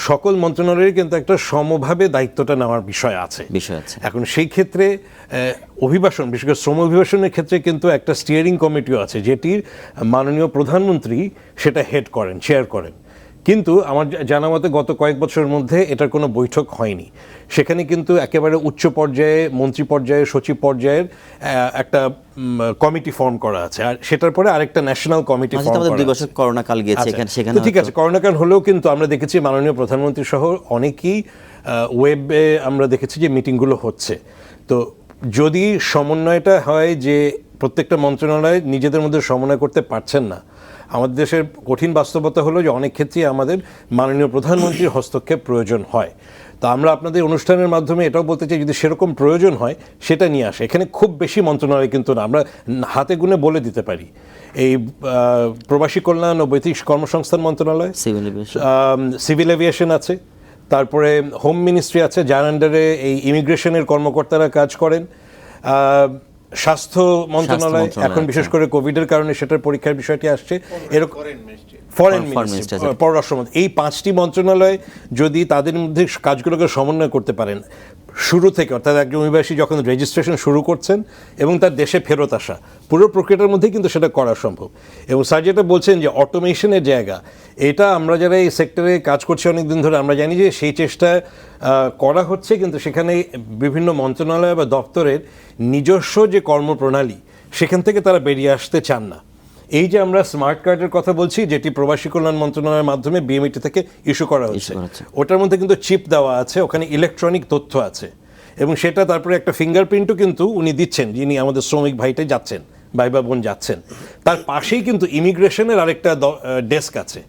সকল মন্ত্রণালয়ের কিন্তু একটা সমভাবে দায়িত্বটা নেওয়ার বিষয় আছে। এখন সেই ক্ষেত্রে অভিবাসন, বিশেষ করে শ্রম অভিবাসনের ক্ষেত্রে কিন্তু একটা স্টিয়ারিং কমিটিও আছে, যেটির মাননীয় প্রধানমন্ত্রী সেটা হেড করেন, চেয়ার করেন। কিন্তু আমার জানা মতে গত কয়েক বছরের মধ্যে এটার কোনো বৈঠক হয়নি। সেখানে কিন্তু একেবারে উচ্চ পর্যায়ে, মন্ত্রী পর্যায়ে, সচিব পর্যায়ের একটা কমিটি ফর্ম করা আছে, আর সেটার পরে আরেকটা ন্যাশনাল কমিটি ফর্ম করা আছে। 2 বছর করোনা কাল গিয়েছে, সেখানে ঠিক আছে, করোনা কাল হলেও কিন্তু আমরা দেখেছি মাননীয় প্রধানমন্ত্রী সহ অনেকেই ওয়েবে আমরা দেখেছি যে মিটিংগুলো হচ্ছে। তো যদি সমন্বয়টা হয় যে প্রত্যেকটা মন্ত্রণালয় নিজেদের মধ্যে সমন্বয় করতে পারছেন না। আমাদের দেশের কঠিন বাস্তবতা হলো যে অনেক ক্ষেত্রেই আমাদের মাননীয় প্রধানমন্ত্রীর হস্তক্ষেপ প্রয়োজন হয়। তো আমরা আপনাদের অনুষ্ঠানের মাধ্যমে এটাও বলতে চাই, যদি সেরকম প্রয়োজন হয় সেটা নিয়ে আসে। এখানে খুব বেশি মন্ত্রণালয় কিন্তু না, আমরা হাতে গুনে বলে দিতে পারি। এই প্রবাসী কল্যাণ ও বৈদেশিক কর্মসংস্থান মন্ত্রণালয়, সিভিল এভিয়েশন আছে, তারপরে হোম মিনিস্ট্রি আছে, যার আন্ডারে এই ইমিগ্রেশনের কর্মকর্তারা কাজ করেন, স্বাস্থ্য মন্ত্রণালয়, এখন বিশেষ করে কোভিডের কারণে সেটার পরীক্ষার বিষয়টি আসছে, এরকম ফরেন মিনিস্ট্রি, পররাষ্ট্রমন্ত্রী, এই 5টি মন্ত্রণালয় যদি তাদের মধ্যে কাজগুলোকে সমন্বয় করতে পারেন শুরু থেকে, অর্থাৎ একজন অভিবাসী যখন রেজিস্ট্রেশন শুরু করছেন এবং তার দেশে ফেরত আসা, পুরো প্রক্রিয়াটার মধ্যেই কিন্তু সেটা করা সম্ভব। এবং স্যার যেটা বলছেন যে অটোমেশনের জায়গা, এটা আমরা যারা এই সেক্টরে কাজ করছি অনেকদিন ধরে আমরা জানি যে সেই চেষ্টা করা হচ্ছে, কিন্তু সেখানে বিভিন্ন মন্ত্রণালয় বা দপ্তরের নিজস্ব যে কর্মপ্রণালী সেখান থেকে তারা বেরিয়ে আসতে চান না। এই যে আমরা স্মার্ট কার্ডের কথা বলছি, যেটি প্রবাসী কল্যাণ মন্ত্রণালয়ের মাধ্যমে বিএমইটি থেকে ইস্যু করা হচ্ছে, ওটার মধ্যে কিন্তু চিপ দেওয়া আছে, ওখানে ইলেকট্রনিক তথ্য আছে, এবং সেটা তারপরে একটা ফিঙ্গারপ্রিন্টও কিন্তু উনি দিচ্ছেন, যিনি আমাদের শ্রমিক ভাইটাই যাচ্ছেন, ভাই বা বোন যাচ্ছেন। তার পাশেই কিন্তু ইমিগ্রেশনের আরেকটা ডেস্ক আছে।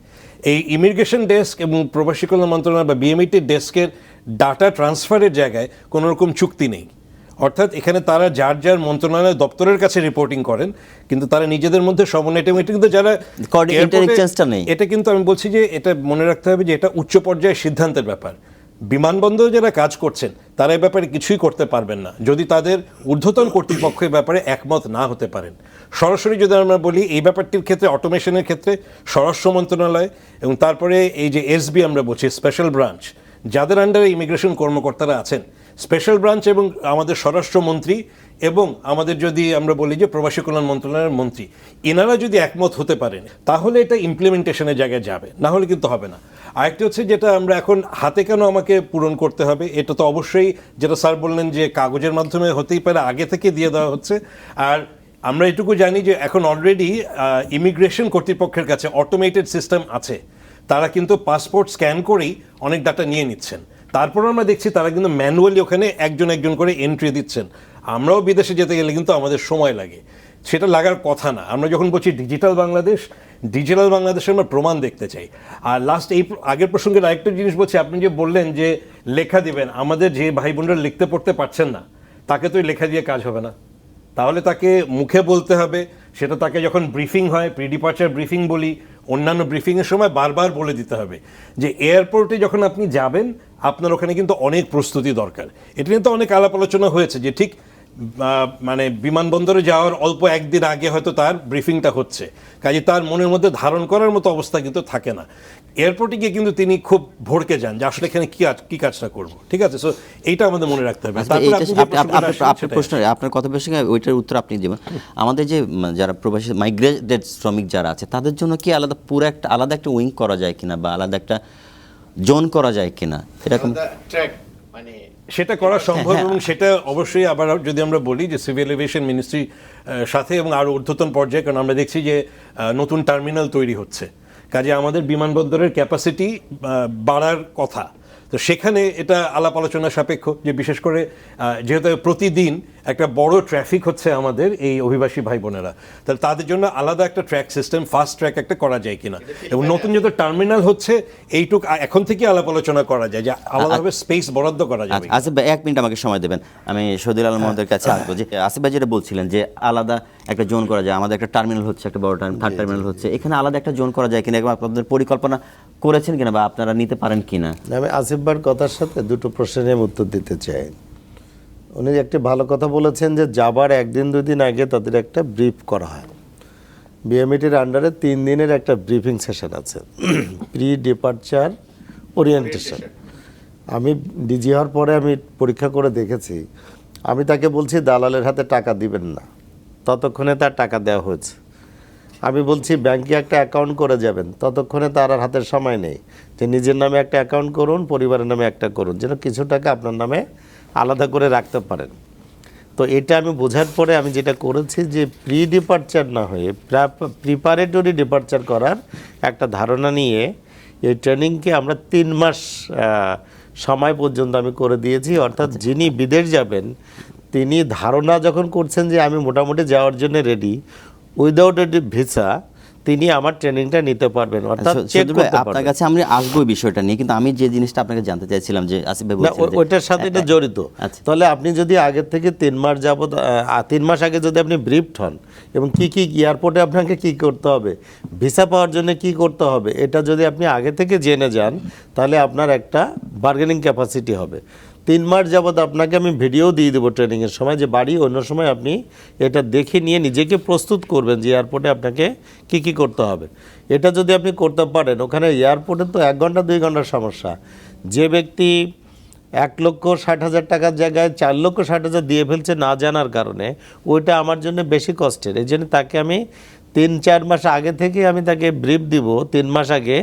এই ইমিগ্রেশন ডেস্ক এবং প্রবাসী কল্যাণ মন্ত্রণালয় বা বিএমইটির ডেস্কের ডাটা ট্রান্সফারের জায়গায় কোনো রকম চুক্তি নেই। অর্থাৎ এখানে তারা যার যার মন্ত্রণালয় দপ্তরের কাছে রিপোর্টিং করেন, কিন্তু তারা নিজেদের মধ্যে সমন্বয়, এটা কিন্তু যারা এটা কিন্তু আমি বলছি যে এটা মনে রাখতে হবে যে এটা উচ্চ পর্যায়ের সিদ্ধান্তের ব্যাপার। বিমানবন্দরে যারা কাজ করছেন তারা এই ব্যাপারে কিছুই করতে পারবেন না যদি তাদের ঊর্ধ্বতন কর্তৃপক্ষের ব্যাপারে একমত না হতে পারেন। সরাসরি যদি আমরা বলি এই ব্যাপারটির ক্ষেত্রে, অটোমেশনের ক্ষেত্রে স্বরাষ্ট্র মন্ত্রণালয় এবং তারপরে এই যে এসবি আমরা বলছি স্পেশাল ব্রাঞ্চ, যাদের আন্ডারে ইমিগ্রেশন কর্মকর্তারা আছেন, স্পেশাল ব্রাঞ্চ এবং আমাদের স্বরাষ্ট্রমন্ত্রী এবং আমাদের যদি আমরা বলি যে প্রবাসী কল্যাণ মন্ত্রণালয়ের মন্ত্রী, এনারা যদি একমত হতে পারেন তাহলে এটা ইমপ্লিমেন্টেশনের জায়গায় যাবে, না হলে কিন্তু হবে না। আরেকটি হচ্ছে যেটা আমরা এখন হাতে কেন আমাকে পূরণ করতে হবে, এটা তো অবশ্যই যেটা স্যার বললেন যে কাগজের মাধ্যমে হতেই পারে, আগে থেকে দিয়ে দেওয়া হচ্ছে। আর আমরা এটুকু জানি যে এখন অলরেডি ইমিগ্রেশন কর্তৃপক্ষের কাছে অটোমেটেড সিস্টেম আছে, তারা কিন্তু পাসপোর্ট স্ক্যান করেই অনেক ডাটা নিয়ে নিচ্ছেন। তারপর আমরা দেখছি তারা কিন্তু ম্যানুয়ালি ওখানে একজন একজন করে এন্ট্রি দিচ্ছেন। আমরাও বিদেশে যেতে গেলে কিন্তু আমাদের সময় লাগে, সেটা লাগার কথা না। আমরা যখন বলছি ডিজিটাল বাংলাদেশে আমরা প্রমাণ দেখতে চাই। আর লাস্ট এই আগের প্রসঙ্গের আরেকটা জিনিস বলছি, আপনি যে বললেন যে লেখা দিবেন, আমাদের যে ভাই বোনরা লিখতে পড়তে পারছেন না তাকে তো লেখা দিয়ে কাজ হবে না, তাহলে তাকে মুখে বলতে হবে। সেটা তাকে যখন ব্রিফিং হয়, প্রি ডিপার্চার ব্রিফিং বলি, অন্যান্য ব্রিফিংয়ের সময় বারবার বলে দিতে হবে যে এয়ারপোর্টে যখন আপনি যাবেন আপনার ওখানে কিন্তু অনেক প্রস্তুতি দরকার। এটা নিয়ে তো অনেক আলাপ আলোচনা হয়েছে যে ঠিক মানে বিমানবন্দরে যাওয়ার অল্প একদিন আগে হয়তো তার ব্রিফিংটা হচ্ছে, কাজে তার মনের মধ্যে ধারণ করার মতো অবস্থা কিন্তু থাকে না। এয়ারপোর্টে গিয়ে কিন্তু তিনি খুব ভড়কে যান যে আসলে এখানে কি কাজটা করব। ঠিক আছে, সো এইটা আমাদের মনে রাখতে হবে। আপনার কথা বেশি, ওইটার উত্তর আপনি দেবেন। আমাদের যে যারা প্রবাসী মাইগ্রেটেড শ্রমিক যারা আছে তাদের জন্য কি আলাদা পুরো একটা আলাদা একটা উইং করা যায় কিনা বা আলাদা একটা জোন করা যায় কিনা, এরকম সেটা করা সম্ভব। এবং সেটা অবশ্যই আবার যদি আমরা বলি যে সিভিল এভিয়েশন মিনিস্ট্রি সাথে এবং আরও ঊর্ধ্বতন পর্যায়ে, কারণ আমরা দেখছি যে নতুন টার্মিনাল তৈরি হচ্ছে, কাজে আমাদের বিমানবন্দরের ক্যাপাসিটি বাড়ার কথা। তো সেখানে এটা আলাপ আলোচনা সাপেক্ষ যে বিশেষ করে যেহেতু প্রতিদিন একটা বড় ট্রাফিক হচ্ছে আমাদের এই অভিবাসী ভাই বোনেরা, তাহলে তাদের জন্য আলাদা একটা ট্র্যাক সিস্টেম, ফাস্ট ট্র্যাক একটা করা যায় কিনা। এবং নতুন যেহেতু টার্মিনাল হচ্ছে এইটুক এখন থেকে আলাপ আলোচনা করা যায় যে আলাদাভাবে স্পেস বরাদ্দ করা যাবে। আসিফ ভাই 1 মিনিট আমাকে সময় দেবেন, আমি শহীদুল আলম মহোদয়ের কাছে আসবো। যে আসিফ ভাই যেটা বলছিলেন যে আলাদা একটা জোন করা যায়, আমাদের একটা টার্মিনাল হচ্ছে, একটা বড় থার্ড টার্মিনাল হচ্ছে, এখানে আলাদা একটা জোন করা যায় কিনা, আপনাদের পরিকল্পনা করেছেন কিনা বা আপনারা নিতে পারেন কিনা? আমি আসিফ ভাইয়ের কথার সাথে দুটো প্রশ্নের উত্তর দিতে চাই। উনি একটি ভালো কথা বলেছেন যে যাবার 1-2 দিন আগে তাদের একটা ব্রিফ করা হয়। বিএমইটির আন্ডারে 3 দিনের একটা ব্রিফিং সেশন আছে, প্রি ডিপার্চার ওরিয়েন্টেশন। আমি ডিজি হওয়ার পরে আমি পরীক্ষা করে দেখেছি, আমি তাকে বলছি দালালের হাতে টাকা দিবেন না, ততক্ষণে তার টাকা দেওয়া হয়েছে। আমি বলছি ব্যাংকে একটা অ্যাকাউন্ট করে যাবেন, ততক্ষণে তার আর হাতের সময় নেই যে নিজের নামে একটা অ্যাকাউন্ট করুন, পরিবারের নামে একটা করুন, যেন কিছু টাকা আপনার নামে আলাদা করে রাখতে পারেন। তো এটা আমি বোঝার পরে আমি যেটা করেছি যে প্রি ডিপার্চার না হয়ে প্রিপারেটরি ডিপার্চার করার একটা ধারণা নিয়ে এই ট্রেনিংকে আমরা 3 মাস সময় পর্যন্ত আমি করে দিয়েছি। অর্থাৎ যিনি বিদেশ যাবেন তিনি ধারণা যখন করছেন যে আমি মোটামুটি যাওয়ার জন্য রেডি, উইদাউট এ ভিসা তিনি আমার ট্রেনিংটা নিতে পারবেন, অর্থাৎ চেক সজীব ভাই, করতে আপনার পারবেন। কাছে আমি আসবো এই বিষয়টা নিয়ে, কিন্তু আমি যে জিনিসটা আপনাকে জানতে চাইছিলাম যে আসিফ ভাই না, বলছিলেন যে- ওইটার সাথে এটা জড়িত। আচ্ছা। তাহলে আপনি যদি আগের থেকে 3 মাস যাবত 3 মাস আগে যদি আপনি ব্রিফড হন এবং কি কি এয়ারপোর্টে আপনাকে কি করতে হবে, ভিসা পাওয়ার জন্য কি করতে হবে, এটা যদি আপনি আগে থেকে জেনে যান তাহলে আপনার একটা বার্গেনিং ক্যাপাসিটি হবে। 3 মাস যাবত আপনাকে আমি ভিডিও দিয়ে দেবো ট্রেনিংয়ের সময়, যে বাড়ি অন্য সময় আপনি এটা দেখে নিয়ে নিজেকে প্রস্তুত করবেন যে এয়ারপোর্টে আপনাকে কি কি করতে হবে। এটা যদি আপনি করতে পারেন, ওখানে এয়ারপোর্টে তো 1 ঘন্টা 2 ঘন্টার সমস্যা। যে ব্যক্তি 1,60,000 টাকার জায়গায় 4,60,000 দিয়ে ফেলছে না জানার কারণে, ওইটা আমার জন্য বেশি কষ্টের। এই জন্য তাকে আমি 3-4 মাস আগে থেকে আমি তাকে ব্রিফ দিব, 3 মাস আগে,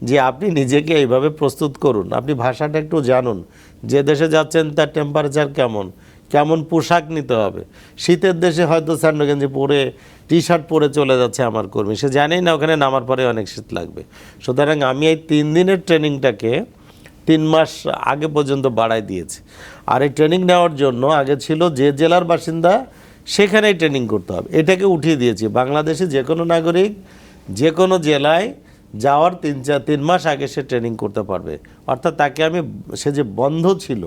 যে আপনি নিজেকে এইভাবে প্রস্তুত করুন, আপনি ভাষাটা একটু জানুন, যে দেশে যাচ্ছেন তার টেম্পারেচার কেমন, কেমন পোশাক নিতে হবে। শীতের দেশে হয়তো স্যান্ডো গেঞ্জি পরে টি শার্ট পরে চলে যাচ্ছে আমার কর্মী, সে জানেই না ওখানে নামার পরে অনেক শীত লাগবে। সুতরাং আমি এই 3 দিনের ট্রেনিংটাকে 3 মাস আগে পর্যন্ত বাড়াই দিয়েছি। আর এই ট্রেনিং নেওয়ার জন্য আগে ছিল যে জেলার বাসিন্দা সেখানেই ট্রেনিং করতে হবে, এটাকে উঠিয়ে দিয়েছি। বাংলাদেশে যে কোনো নাগরিক যে কোনো জেলায় যাওয়ার 3 মাস আগে সে ট্রেনিং করতে পারবে। অর্থাৎ তাকে আমি, সে যে বন্ধ ছিল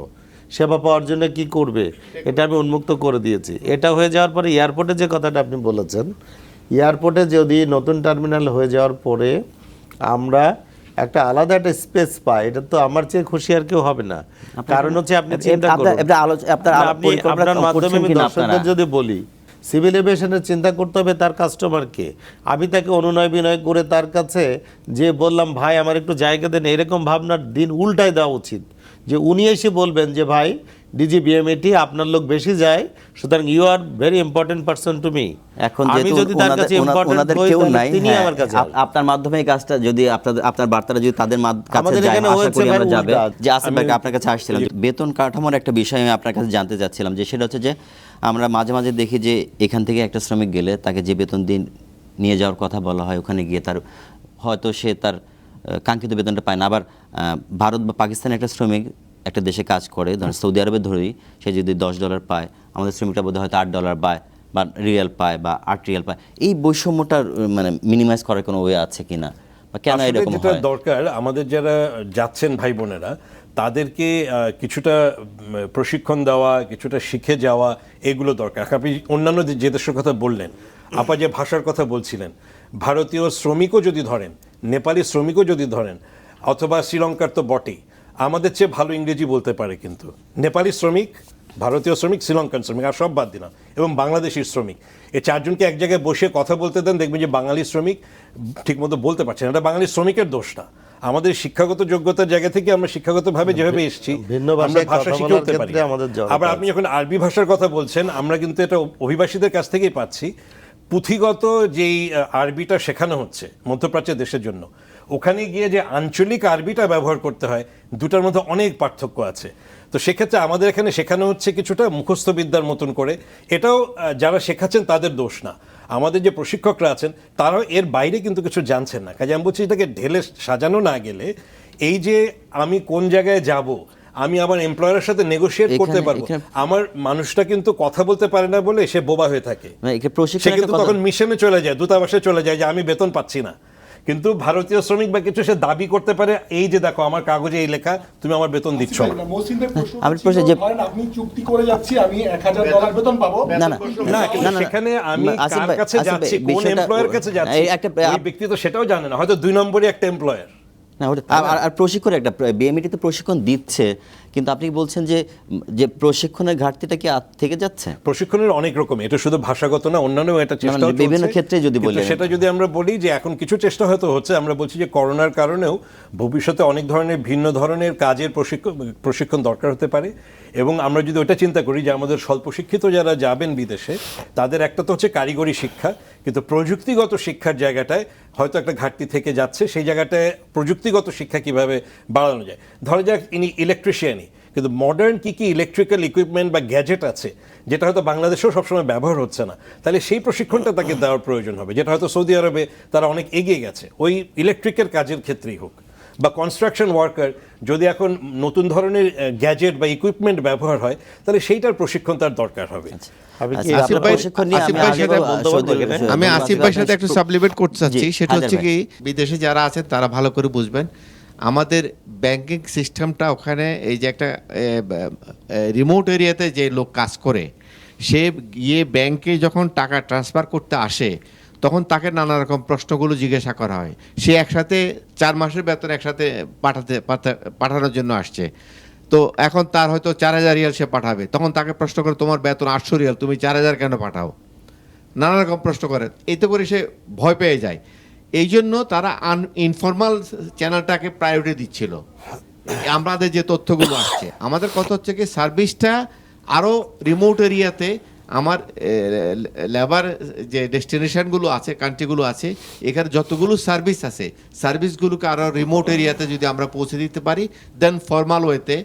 সেবা পাওয়ার জন্য কি করবে, এটা আমি উন্মুক্ত করে দিয়েছি। এটা হয়ে যাওয়ার পরে এয়ারপোর্টে যে কথাটা আপনি বলেছেন, এয়ারপোর্টে যদি নতুন টার্মিনাল হয়ে যাওয়ার পরে আমরা একটা আলাদা একটা স্পেস পাই, এটা তো আমার চেয়ে খুশি আর কেউ হবে না। কারণ হচ্ছে আপনি চিন্তা করুন, আপনার মাধ্যমে আমি দর্শকদের যদি বলি, সিভিল এভিয়েশনের চিন্তা করতে হবে তার কাস্টমারকে। আমি তাকে অনুনয় বিনয় করে তার কাছে যে বললাম ভাই আমার একটু জায়গা দেন, এরকম ভাবনার দিন উল্টায় দেওয়া উচিত, যে উনি এসে বলবেন যে ভাই DGBMAT আপনার লোক বেশি যায়, সুতরাং you are very important person to me. এখন আমি যেহেতু যদি তার কাছে ইম্পর্টেন্ট ওনাদের হই কেউ তাহলে নাই, তিনি হ্যাঁ, আমার কাছে আসবেন। আপনার মাধ্যমে এই কাজটা যদি আপনার বার্তাটা যদি তাদের কাছে আমাদের যায়, এখানে আশা হয়েছে করি ভাই আমরা যাবে। উল্টা। যে আসিফ ভাই আপনার কাছে আসছিলাম, বেতন কাঠামোর একটা বিষয় আমি আপনার কাছে জানতে চাচ্ছিলাম, যে সেটা হচ্ছে যে আমরা মাঝে মাঝে দেখি যে এখান থেকে একটা শ্রমিক গেলে তাকে যে বেতন নিয়ে যাওয়ার কথা বলা হয়, ওখানে গিয়ে তার হয়তো সে তার কাঙ্ক্ষিত বেতনটা পায় না। আবার ভারত বা পাকিস্তানের একটা শ্রমিক একটা দেশে কাজ করে, ধরেন সৌদি আরবে ধরি, সে যদি $10 পায়, আমাদের শ্রমিকটা বোধহয় হয়তো $8 পায় বা রিয়াল পায় বা 8 রিয়াল পায়। এই বৈষম্যটা মানে মিনিমাইজ করার কোনো ওয়ে আছে কিনা, বা কেন আসলে এরকম যেটা হয়? দরকার, আমাদের যারা যাচ্ছেন ভাই বোনেরা, তাদেরকে কিছুটা প্রশিক্ষণ দেওয়া, কিছুটা শিখে যাওয়া, এগুলো দরকার। আপনি অন্যান্য যে দেশের কথা বললেন, আপা যে ভাষার কথা বলছিলেন, ভারতীয় শ্রমিকও যদি ধরেন, নেপালি শ্রমিকও যদি ধরেন, অথবা শ্রীলঙ্কার তো বটেই, আমাদের চেয়ে ভালো ইংরেজি বলতে পারে। কিন্তু নেপালি শ্রমিক, ভারতীয় শ্রমিক, শ্রীলঙ্কান শ্রমিক, আর সব বাদ দিলাম, এবং বাংলাদেশি শ্রমিক, এই 4 জনকে এক জায়গায় বসে কথা বলতে দেন, দেখবেন যে বাঙালি শ্রমিক ঠিকমতো বলতে পারছে না। এটা বাঙালি শ্রমিকের দোষ না, আমাদের শিক্ষাগত যোগ্যতার জায়গা থেকে আমরা শিক্ষাগতভাবে যেভাবে এসেছি, ভিন্ন আমরা ভাষায় ভাষা কথা শিখে বলার উঠতে পারি। ক্ষেত্রে আমাদের জড়তা আবার আপনি যখন আরবি ভাষার কথা বলছেন, আমরা কিন্তু এটা অভিবাসীদের কাছ থেকেই পাচ্ছি। পুঁথিগত যেই আরবিটা শেখানো হচ্ছে মধ্যপ্রাচ্যের দেশের জন্য, ওখানে গিয়ে যে আঞ্চলিক আরবিটা ব্যবহার করতে হয়, দুটার মধ্যে অনেক পার্থক্য আছে। তো সেক্ষেত্রে আমাদের এখানে শেখানো হচ্ছে কিছুটা মুখস্থ বিদ্যার মতন করে। এটাও যারা শেখাচ্ছেন তাদের দোষ না, আমাদের যে প্রশিক্ষকরা আছেন তারাও এর বাইরে কিন্তু কিছু জানছেন না। কাজে আমি বলছি, এটাকে ঢেলে সাজানো না গেলে, এই যে আমি কোন জায়গায় যাব, আমি আমার এমপ্লয়ারের সাথে নেগোশিয়েট করতে পারবো, আমার মানুষটা কিন্তু কথা বলতে পারে না বলে সে বোবা হয়ে থাকে। সে কিন্তু তখন মিশনে চলে যায়, দূতাবাসে চলে যায় যে আমি বেতন পাচ্ছি না। কিন্তু ভারতীয় শ্রমিক বা কিছু সে দাবি করতে পারে, এই যে দেখো আমার কাগজে এই লেখা, তুমি আমার বেতন দিচ্ছ না। আপনি চুক্তি করে যাচ্ছি, আমি $1,000 বেতন পাবো না, সেখানে আমি কার কাছে যাচ্ছি, কোন এমপ্লয়ার কাছে যাচ্ছি, ওই ব্যক্তি তো সেটাও জানে না, হয়তো 2 নম্বরই একটা এমপ্লয়ার। আর প্রশিক্ষণ একটা BMAT তো প্রশিক্ষণ দিচ্ছে, কিন্তু আপনি বলছেন যে প্রশিক্ষণের ঘাটতিটা কি থেকে যাচ্ছে? প্রশিক্ষণের অনেক রকম, এটা শুধু ভাষাগত না, অন্যান্য এটা চেষ্টা হচ্ছে বিভিন্ন ক্ষেত্রে। যদি বলি, সেটা যদি আমরা বলি যে এখন কিছু চেষ্টা হয়তো হচ্ছে, আমরা বলছি যে করোনার কারণেও ভবিষ্যতে অনেক ধরনের ভিন্ন ধরনের কাজের প্রশিক্ষণ দরকার হতে পারে। এবং আমরা যদি ওটা চিন্তা করি যে আমাদের স্বল্প শিক্ষিত যারা যাবেন বিদেশে, তাদের একটা তো হচ্ছে কারিগরি শিক্ষা, কিন্তু প্রযুক্তিগত শিক্ষার জায়গাটায় হয়তো একটা ঘাটতি থেকে যাচ্ছে। সেই জায়গাটায় প্রযুক্তিগত শিক্ষা কিভাবে বাড়ানো যায়, ধরা যাক ইনি ইলেকট্রিশিয়ানই, কিন্তু মডার্ন কী কী ইলেকট্রিক্যাল ইকুইপমেন্ট বা গ্যাজেট আছে যেটা হয়তো বাংলাদেশেও সবসময় ব্যবহার হচ্ছে না, তাহলে সেই প্রশিক্ষণটা তাকে দেওয়ার প্রয়োজন হবে, যেটা হয়তো সৌদি আরবে তারা অনেক এগিয়ে গেছে, ওই ইলেকট্রিকের কাজের ক্ষেত্রেই হোক। বা কনস্ট্রাকশন ওয়ার্কার যদি এখন নতুন ধরনের গ্যাজেট বা ইকুইপমেন্ট ব্যবহার হয়, তাহলে সেইটার প্রশিক্ষণ তার দরকার হবে। আমি কি আচ্ছা, আসিফ আপনার ভাই- প্রশিক্ষণ নিয়ে আসিফ আমি ভাই আগে সেটা বলতে পারবো এখানে? আমি আসিফ ভাইয়ের সাথে একটু সাবলিমেট করতে চাচ্ছি, জি, সেটা হায়দার হচ্ছে ভাই। কি বিদেশে যারা আছেন তারা ভালো করে বুঝবেন, আমাদের ব্যাংকিং সিস্টেমটা ওখানে এই যে একটা রিমোট এরিয়াতে যে লোক কাজ করে, সে গিয়ে ব্যাংকে যখন টাকা ট্রান্সফার করতে আসে তখন তাকে নানা রকম প্রশ্নগুলো জিজ্ঞাসা করা হয়। সে একসাথে 4 মাসের বেতন একসাথে পাঠানোর জন্য আসছে, তো এখন তার হয়তো 4000 রিয়াল সে পাঠাবে, তখন তাকে প্রশ্ন করে তোমার বেতন 800 রিয়াল, তুমি 4000 কেন পাঠাও, নানা রকম প্রশ্ন করে। এতে করে সে ভয় পেয়ে যায়। এই জন্য তারা ইনফর্মাল চ্যানেলটাকে প্রায়োরিটি দিচ্ছিল। আমাদের যে তথ্যগুলো আসছে, আমাদের কথা হচ্ছে কি সার্ভিসটা আরও রিমোট এরিয়াতে আমার লেবার যে ডেস্টিনেশনগুলো আছে, কান্ট্রিগুলো আছে, এখানে যতগুলো সার্ভিস আছে সার্ভিসগুলোকে আরও রিমোট এরিয়াতে যদি আমরা পৌঁছে দিতে পারি, দেন ফর্মাল ওয়েতে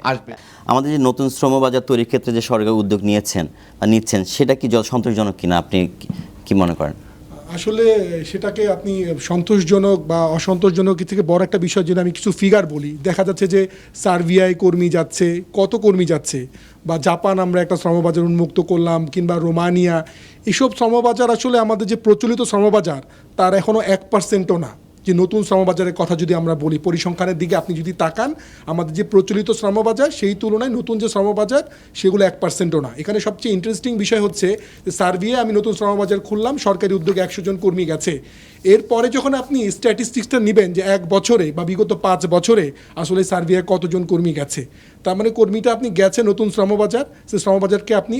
আসবে। আমাদের যে নতুন শ্রমবাজার তৈরির ক্ষেত্রে যে সরকার উদ্যোগ নিয়েছেন বা নিচ্ছেন, সেটা কি সন্তোষজনক কিনা আপনি কি মনে করেন? আসলে সেটাকে আপনি সন্তোষজনক বা অসন্তোষজনক থেকে বড় একটা বিষয়, যদি আমি কিছু ফিগার বলি, দেখা যাচ্ছে যে সার্বিয়ায় কর্মী যাচ্ছে, কত কর্মী যাচ্ছে, বা জাপান আমরা একটা শ্রমবাজার উন্মুক্ত করলাম, কিংবা রোমানিয়া, এসব শ্রমবাজার আসলে আমাদের যে প্রচলিত শ্রমবাজার তার এখনও 1%ও না। যে নতুন শ্রমবাজারের কথা যদি আমরা বলি, পরিসংখ্যানের দিকে আপনি যদি তাকান, আমাদের যে প্রচলিত শ্রমবাজার সেই তুলনায় নতুন যে শ্রমবাজার সেগুলো 1%ও না। এখানে সবচেয়ে ইন্টারেস্টিং বিষয় হচ্ছে যে সার্বিয়ায় আমি নতুন শ্রমবাজার খুললাম, সরকারি উদ্যোগে 100 জন কর্মী গেছে। এরপরে যখন আপনি স্ট্যাটিস্টিক্সটা নেবেন যে 1 বছরে বা বিগত 5 বছরে আসলে সার্বিয়ায় কতজন কর্মী গেছে, তার মানে কর্মীটা আপনি গেছে নতুন শ্রমবাজার, সেই শ্রমবাজারকে আপনি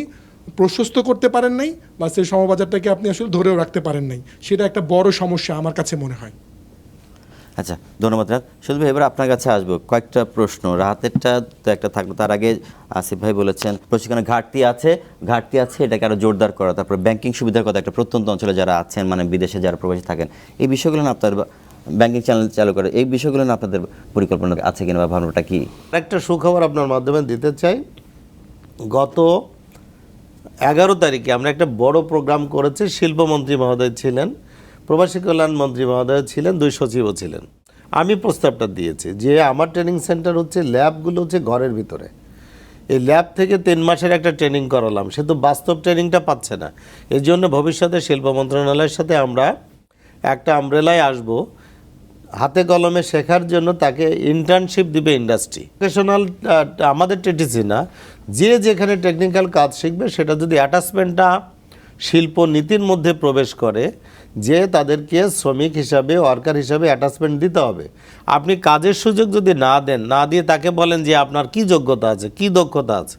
প্রশস্ত করতে পারেন নাই, বা সেই শ্রমবাজারটাকে আপনি আসলে ধরেও রাখতে পারেন নাই। সেটা একটা বড় সমস্যা আমার কাছে মনে হয়। আচ্ছা, ধন্যবাদ রাহাত। শুধু ভাই, এবার আপনার কাছে আসবো কয়েকটা প্রশ্ন। রাহাতেরটা তো একটা থাকলো, তার আগে আসিফ ভাই বলেছেন প্রশিক্ষণে ঘাটতি আছে, এটাকে আরও জোরদার করা। তারপর ব্যাংকিং সুবিধার কথা, একটা প্রত্যন্ত অঞ্চলে যারা আছেন, মানে বিদেশে যারা প্রবাসী থাকেন, এই বিষয়গুলো না আপনার ব্যাংকিং চ্যানেল চালু করে, এই বিষয়গুলো না আপনাদের পরিকল্পনা আছে কিনা বা ভাবনাটা কি? একটা সুখবর আপনার মাধ্যমে দিতে চাই। গত 11 তারিখে আমরা একটা বড় প্রোগ্রাম করেছি। শিল্পমন্ত্রী মহোদয় ছিলেন, প্রবাসী কল্যাণ মন্ত্রী মহোদয় ছিলেন, 2 সচিবও ছিলেন। আমি প্রস্তাবটা দিয়েছি যে আমার ট্রেনিং সেন্টার হচ্ছে, ল্যাবগুলো হচ্ছে ঘরের ভিতরে, এই ল্যাব থেকে 3 মাসের একটা ট্রেনিং করালাম, সে তো বাস্তব ট্রেনিংটা পাচ্ছে না। এই জন্য ভবিষ্যতে শিল্প মন্ত্রণালয়ের সাথে আমরা একটা আমব্রেলায় আসবো, হাতে কলমে শেখার জন্য তাকে ইন্টার্নশিপ দিবে ইন্ডাস্ট্রি। ভোকেশনাল আমাদের টিটিসি না, যে যেখানে টেকনিক্যাল কাজ শিখবে সেটা যদি অ্যাটাচমেন্টটা শিল্প নীতির মধ্যে প্রবেশ করে, যে তাদেরকে শ্রমিক হিসাবে, ওয়ার্কার হিসাবে অ্যাটাচমেন্ট দিতে হবে। আপনি কাজের সুযোগ যদি না দিয়ে তাকে বলেন যে আপনার কি যোগ্যতা আছে, কি দক্ষতা আছে,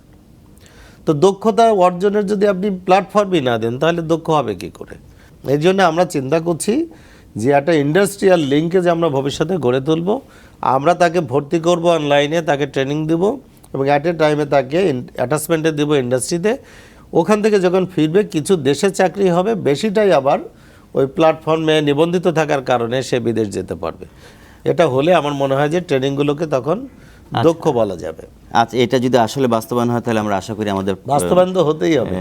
তো দক্ষতা অর্জনের যদি আপনি প্ল্যাটফর্মই না দেন, তাহলে দক্ষ হবে কি করে? এই জন্য আমরা চিন্তা করছি যে একটা ইন্ডাস্ট্রিয়াল লিঙ্কেজ আমরা ভবিষ্যতে গড়ে তুলব। আমরা তাকে ভর্তি করব অনলাইনে, তাকে ট্রেনিং দিব, এবং অ্যাট এ টাইমে তাকে অ্যাটাচমেন্টে দিব ইন্ডাস্ট্রিতে। ওখান থেকে যখন ফিরবে, কিছু দেশে চাকরি হবে, বেশিটাই আবার ওই প্ল্যাটফর্মে নিবন্ধিত থাকার কারণে সে বিদেশ যেতে পারবে। এটা হলে আমার মনে হয় যে ট্রেনিংগুলোকে তখন দক্ষ বলা যাবে। আচ্ছা, এটা যদি আসলে বাস্তবায়ন হয়, তাহলে আমরা আশা করি আমাদের বাস্তবায়ন তো হতেই হবে।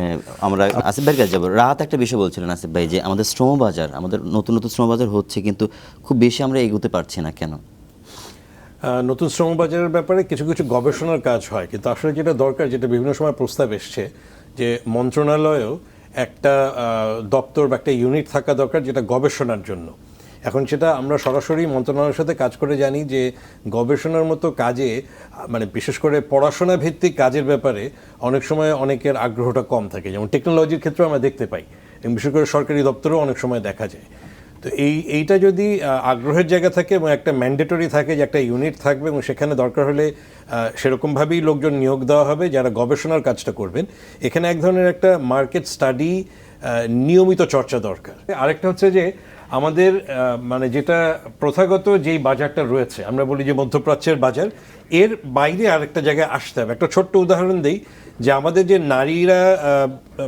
আমরা আসিফ ভাইয়ের কাছে যাবো। রাহাত একটা বিষয় বলছিলেন আসিফ ভাই, যে আমাদের শ্রমবাজার, আমাদের নতুন নতুন শ্রমবাজার হচ্ছে, কিন্তু খুব বেশি আমরা এগোতে পারছি না কেন? নতুন শ্রমবাজারের ব্যাপারে কিছু কিছু গবেষণার কাজ হয়, কিন্তু আসলে যেটা দরকার, যেটা বিভিন্ন সময় প্রস্তাব এসছে, যে মন্ত্রণালয়েও একটা দপ্তর বা একটা ইউনিট থাকা দরকার যেটা গবেষণার জন্য। এখন সেটা আমরা সরাসরি মন্ত্রণালয়ের সাথে কাজ করে জানি যে গবেষণার মতো কাজে, মানে বিশেষ করে পড়াশোনা ভিত্তিক কাজের ব্যাপারে অনেক সময় অনেকের আগ্রহটা কম থাকে। যেমন টেকনোলজির ক্ষেত্রে আমরা দেখতে পাই, এবং বিশেষ করে সরকারি দপ্তরেও অনেক সময় দেখা যায়। তো এইটা যদি আগ্রহের জায়গা থাকে এবং একটা ম্যান্ডেটরি থাকে যে একটা ইউনিট থাকবে, এবং সেখানে দরকার হলে সেরকমভাবেই লোকজন নিয়োগ দেওয়া হবে যারা গবেষণার কাজটা করবেন। এখানে এক ধরনের একটা মার্কেট স্টাডি, নিয়মিত চর্চা দরকার। আরেকটা হচ্ছে যে আমাদের মানে যেটা প্রথাগত যেই বাজারটা রয়েছে, আমরা বলি যে মধ্যপ্রাচ্যের বাজার, এর বাইরে আরেকটা জায়গায় আসতে হবে। একটা ছোট্ট উদাহরণ দেই, যে আমাদের যে নারীরা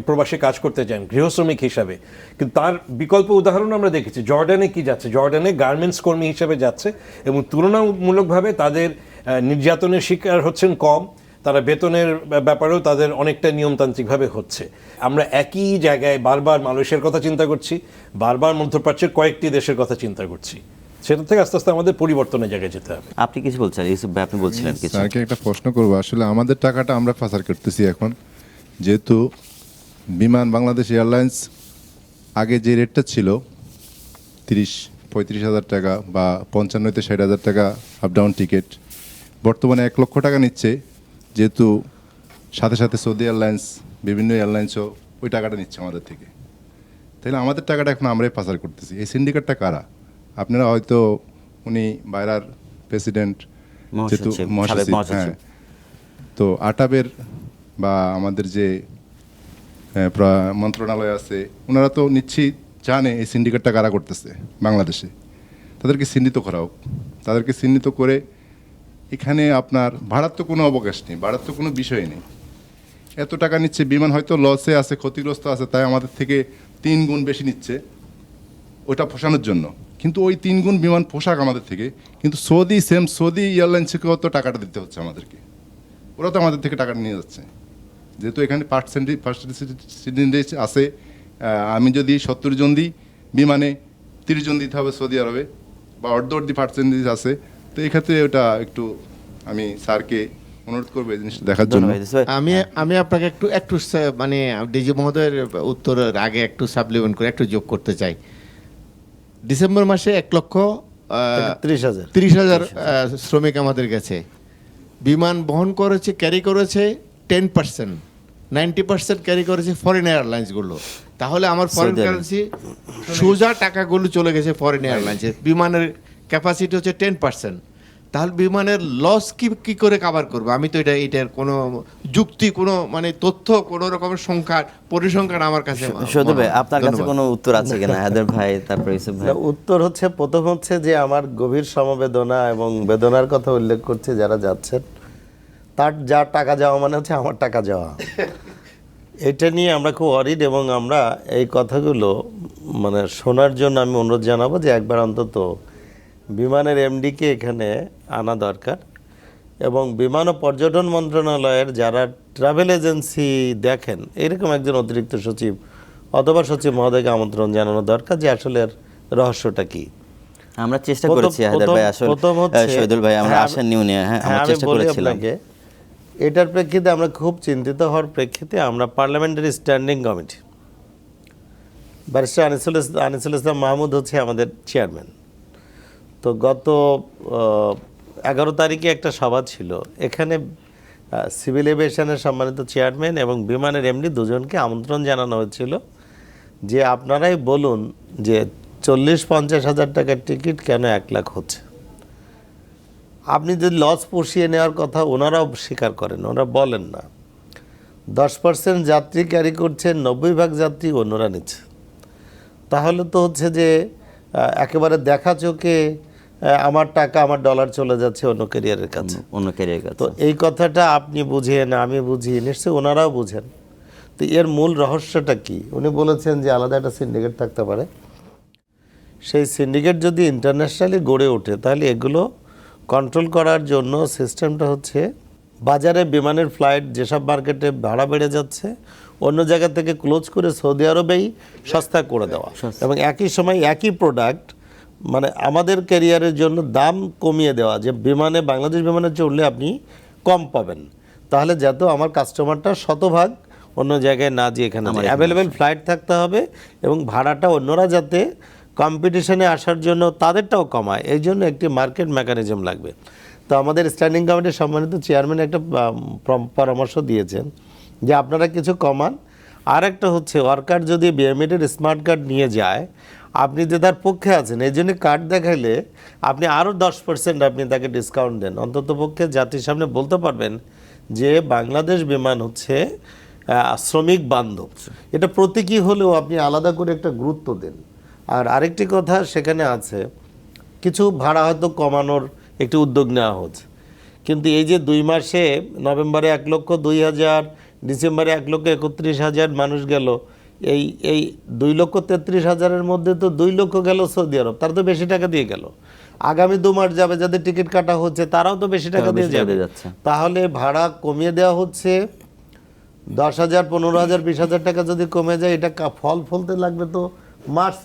প্রবাসে কাজ করতে চান গৃহশ্রমিক হিসাবে, কিন্তু তার বিকল্প উদাহরণ আমরা দেখেছি জর্ডানে কি যাচ্ছে, জর্ডানে গার্মেন্টস কর্মী হিসেবে যাচ্ছে, এবং তুলনামূলকভাবে তাদের নির্যাতনের শিকার হচ্ছেন কম, তারা বেতনের ব্যাপারেও তাদের অনেকটা নিয়মতান্ত্রিকভাবে হচ্ছে। আমরা একই জায়গায় বারবার মালয়েশিয়ার কথা চিন্তা করছি, বারবার মধ্যপ্রাচ্যের কয়েকটি দেশের কথা চিন্তা করছি। সেটা থেকে আস্তে আস্তে আমাদের পরিবর্তনের জায়গায় যেতে হবে। আপনি কিছু বলছেন ইউসুফ ভাই, আপনি বলছিলেন কিছু। স্যারকে একটা প্রশ্ন করবো, আসলে আমাদের টাকাটা আমরা পাচার করতেছি এখন, যেহেতু বিমান বাংলাদেশ এয়ারলাইন্স আগে যে রেটটা ছিল 35 হাজার টাকা বা 55-60 হাজার টাকা আপ ডাউন টিকিট, বর্তমানে 1 লক্ষ টাকা নিচ্ছে, যেহেতু সাথে সাথে সৌদি এয়ারলাইন্স বিভিন্ন এয়ারলাইন্সও ওই টাকাটা নিচ্ছে আমাদের থেকে। তাহলে আমাদের টাকাটা এখন আমরাই পাচার করতেছি। এই সিন্ডিকেটটা কারা? আপনারা হয়তো উনি বাইরার প্রেসিডেন্ট যেহেতু মহাসচিব, সাবেক মহাসচিব, মহাসচিব। হ্যাঁ, তো আটাবের বা আমাদের যে মন্ত্রণালয় আছে, ওনারা তো নিশ্চয়ই জানে এই সিন্ডিকেটটা কারা করতেছে বাংলাদেশে। তাদেরকে চিহ্নিত করা হোক, তাদেরকে চিহ্নিত করে এখানে আপনার ভাড়ার তো কোনো অবকাশ নেই, ভাড়ার তো কোনো বিষয় নেই। এত টাকা নিচ্ছে, বিমান হয়তো লসে আছে, ক্ষতিগ্রস্ত আছে, তাই আমাদের থেকে 3 গুণ বেশি নিচ্ছে ওটা পোষানোর জন্য। কিন্তু ওই 3 গুণ বিমান পোশাক আমাদের থেকে, কিন্তু সৌদি এয়ারলাইন্সকেও তো টাকাটা দিতে হচ্ছে আমাদেরকে। ওরা তো আমাদের থেকে টাকাটা নিয়ে যাচ্ছে, যেহেতু এখানে পার্সেন্টেজ আছে। আমি যদি 70 জন দিই বিমানে, 30 জন দিতে হবে সৌদি আরবে, বা অর্ধ পার্সেন্টেজ আছে। তো এই ক্ষেত্রে ওটা একটু আমি স্যারকে অনুরোধ করবো এই জিনিসটা দেখার জন্য। ধন্যবাদ ইউসুফ ভাই। আমি আপনাকে একটু মানে ডিজি মহোদয়ের উত্তরের আগে একটু সাপ্লিমেন্ট করে একটু যোগ করতে চাই। ডিসেম্বর মাসে 1,30,000 শ্রমিক আমাদের গেছে। বিমান বহন করেছে, ক্যারি করেছে 10%, 90% ক্যারি করেছে ফরেন এয়ারলাইন্সগুলো। তাহলে আমার ফরেন সৌদি আরব। কারেন্সি সোজা টাকাগুলো চলে গেছে ফরেন এয়ারলাইন্সে। বিমানের ক্যাপাসিটি হচ্ছে 10%। তাহলে বিমানের লস কি করে কাভার করবে? আমি তো এটার কোনো যুক্তি, কোনো মানে তথ্য, কোনো রকমের সংখ্যা পরিসংখ্যান আমার কাছে সৌদি ভাই, মনে হয় না। আপনার কাছে ধন্যবাদ। কোনো উত্তর আছে কিনা? হায়দার ভাই, তারপর ইউসুফ ভাই। না, উত্তর হচ্ছে, প্রথম হচ্ছে যে আমার গভীর সমবেদনা এবং বেদনার কথা উল্লেখ করছে যারা যাচ্ছেন। তার যার টাকা যাওয়া মানে হচ্ছে আমার টাকা যাওয়া। এটা নিয়ে আমরা খুব অরিড, এবং আমরা এই কথাগুলো মানে শোনার জন্য আমি অনুরোধ জানাবো যে একবার অন্তত বিমানের এমডিকে এখানে আনা দরকার, এবং বিমান ও পর্যটন মন্ত্রণালয়ের যারা ট্রাভেল এজেন্সি দেখেন, এরকম একজন অতিরিক্ত সচিব অথবা সচিব মহোদয়কে আমন্ত্রণ জানানো দরকার যে আসলে এর রহস্যটা কি। আমরা চেষ্টা করেছি হায়দার ভাই, আসলে প্রথম হচ্ছে, শহীদুল ভাই আমরা হ্যাঁ, আসেননি উনি, হ্যাঁ আমরা আমি চেষ্টা বলি করেছিলাম। আপনাকে, এটার প্রেক্ষিতে আমরা খুব চিন্তিত হওয়ার প্রেক্ষিতে আমরা parliamentary standing committee, barrister Anisul Islam Mahmud হচ্ছে আমাদের চেয়ারম্যান। তো গত 11 তারিখে একটা সভা ছিল, এখানে সিভিল এভিয়েশনের সম্মানিত চেয়ারম্যান এবং বিমানের এমডি দুজনকে আমন্ত্রণ জানানো হয়েছিল যে আপনারাই বলুন যে 40-50 হাজার টাকার টিকিট কেন 1 লাখ হচ্ছে। আপনি যদি লস পুষিয়ে নেওয়ার কথা ওনারাও স্বীকার করেন, ওনারা বলেন না। 10% যাত্রী ক্যারি করছেন, 90% যাত্রী অন্যরা নিচ্ছে। তাহলে তো হচ্ছে যে একেবারে দেখা চোখে আমার টাকা, আমার ডলার চলে যাচ্ছে অন্য ক্যারিয়ারের কাছে। অন্য ক্যারিয়ার কাছে। তো এই কথাটা আপনি বুঝেন, আমি বুঝি, নিশ্চয়ই ওনারাও বুঝেন। তো এর মূল রহস্যটা কি? উনি বলেছেন যে আলাদা একটা সিন্ডিকেট থাকতে পারে। সেই সিন্ডিকেট যদি ইন্টারন্যাশনালি গড়ে ওঠে, তাহলে এগুলো কন্ট্রোল করার জন্য সিস্টেমটা হচ্ছে বাজারে বিমানের ফ্লাইট যেসব মার্কেটে ভাড়া বেড়ে যাচ্ছে, অন্য জায়গা থেকে ক্লোজ করে সৌদি আরবেই সস্তা করে দেওয়া, এবং একই সময় একই প্রোডাক্ট মানে আমাদের ক্যারিয়ারের জন্য দাম কমিয়ে দেওয়া, যে বিমানে, বাংলাদেশ বিমানে চড়লে আপনি কম পাবেন, তাহলে যাতে আমার কাস্টমারটা শতভাগ অন্য জায়গায় না যেয়ে এখানে অ্যাভেলেবেল ফ্লাইট থাকতে হবে, এবং ভাড়াটা অন্যরা যাতে কম্পিটিশনে আসার জন্য তাদেরটাও কমায়, এই জন্য একটি মার্কেট মেকানিজম লাগবে। তো আমাদের স্ট্যান্ডিং কমিটির সম্মানিত চেয়ারম্যান একটা পরামর্শ দিয়েছেন যে আপনারা কিছু কমান। আর একটা হচ্ছে ওয়ার্কার যদি বিএমইডির স্মার্ট কার্ড নিয়ে যায়, আপনি যে তার পক্ষে আছেন এই জন্য কার্ড দেখাইলে আপনি আরও 10% আপনি তাকে ডিসকাউন্ট দেন। অন্তত পক্ষে জাতির সামনে বলতে পারবেন যে বাংলাদেশ বিমান হচ্ছে শ্রমিক বান্ধব। এটা প্রতীকী হলেও আপনি আলাদা করে একটা গুরুত্ব দেন। আর আরেকটি কথা সেখানে আছে, কিছু ভাড়া হয়তো কমানোর একটি উদ্যোগ নেওয়া হচ্ছে, কিন্তু এই যে 2 মাসে নভেম্বরে 1,02,000, ডিসেম্বরে 1,31,000 মানুষ গেল, এই 2,33,000-এর মধ্যে তো 2 লক্ষ গেল সৌদি আরব, তারা তো বেশি টাকা দিয়ে গেল। আগামী 2 মাস যাবে, যাদের টিকিট কাটা হচ্ছে তারাও তো বেশি টাকা দিয়ে যাবে। তাহলে ভাড়া কমিয়ে দেওয়া হচ্ছে 10,000, 15,000, 20,000 টাকা যদি কমে যায়, এটা ফল ফলতে লাগবে তো মাস।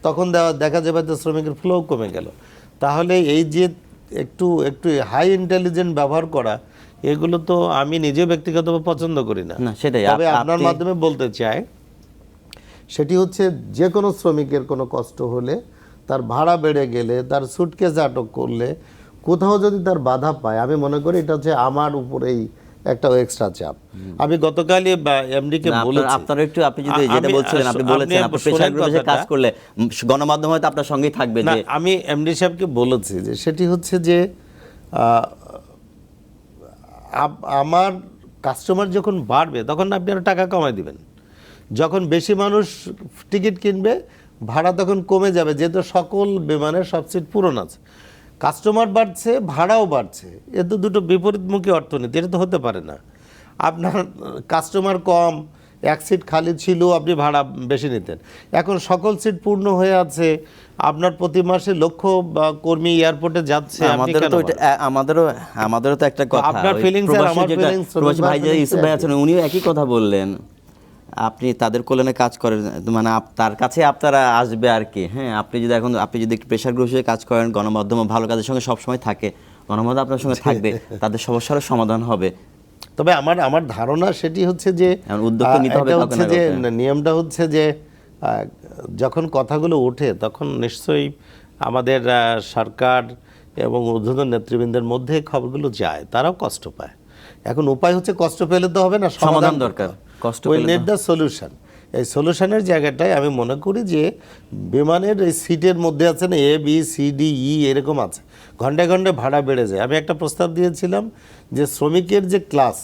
তখন দেখা যাবে যে শ্রমিকের ফ্লো কমে গেল। তাহলে এই যে একটু একটু হাই ইন্টেলিজেন্ট ব্যবহার করা, এগুলো তো আমি নিজে ব্যক্তিগতভাবে পছন্দ করি না। না, সেটাই। তবে আপনার মাধ্যমে বলতে চাই, সেটি হচ্ছে যে কোনো শ্রমিকের কোনো কষ্ট হলে, তার ভাড়া বেড়ে গেলে, তার সুটকেস আটক করলে, কোথাও যদি তার বাধা পায়, আমি মনে করি এটা হচ্ছে আমার উপরেই একটা এক্সট্রা চাপ। আমি গতকালই এমডিকে বলেছি, আপনারা একটু, আপনি যদি যেটা বলছিলেন, আপনি বলেছেন আপনি প্রেসার গ্রুপে কাজ করলে গণমাধ্যম হয়তো আপনার সঙ্গেই থাকবে। না, যে আমি এমডি সাহেবকে বলেছি যে সেটি হচ্ছে যে আমার কাস্টমার যখন বাড়বে তখন আপনি আরো টাকা কমায় দিবেন। যখন বেশি মানুষ টিকিট কিনবে, ভাড়া তখন কমে যাবে, যেহেতু সকল বিমানের সব সিট পূরণ আছে। কাস্টমার বাড়ছে, ভাড়াও বাড়ছে, এ তো দুটো বিপরীতমুখী অর্থনীতি, এটা তো হতে পারে না। আপনার কাস্টমার কম, এক সিট খালি ছিল, আপনি ভাড়া বেশি নিতেন। এখন সকল সিট পূর্ণ হয়ে আছে, আপনার প্রতি মাসে লক্ষ কর্মী এয়ারপোর্টে যাচ্ছে, আপনি আমাদেরও কেন তো বাড়াবেন? আমাদেরও তো একটা কথা, আপনার ওই feelings আর প্রবাসী আমার যেটা feelings, প্রবাসী ভাই যে feelings ইউসুফ ভাই আছেন, উনিও একই কথা বললেন। আপনি তাদের কল্যাণে কাজ করেন, মানে তার কাছে আপনারা আসবে আর কি। হ্যাঁ, আপনি যদি একটু প্রেশার গ্রুপ হিসেবে কাজ করেন, গণমাধ্যম ভালো কাজের সঙ্গে সবসময় থাকে, গণমাধ্যম আপনার সঙ্গে থাকবে, তাদের সমস্যারও সমাধান হবে। তবে আমার ধারণা সেটি হচ্ছে যে উদ্যোগ নিতে হবে, এটা হচ্ছে যে নিয়মটা হচ্ছে যে যখন কথাগুলো ওঠে তখন নিশ্চয়ই আমাদের সরকার এবং ঊর্ধ্বতন নেতৃবৃন্দের মধ্যে খবরগুলো যায়, তারাও কষ্ট পায়। এখন উপায় হচ্ছে কষ্ট পেলে তো হবে না, সমাধান দরকার। কষ্ট উই নিড দ্য সলিউশন। এই সলিউশনের জায়গাটায় আমি মনে করি যে বিমানের এই সিটের মধ্যে আছে না, A B C D E এরকম আছে, ঘন্টায় ঘন্টায় ভাড়া বেড়ে যায়। আমি একটা প্রস্তাব দিয়েছিলাম যে শ্রমিকের যে ক্লাস,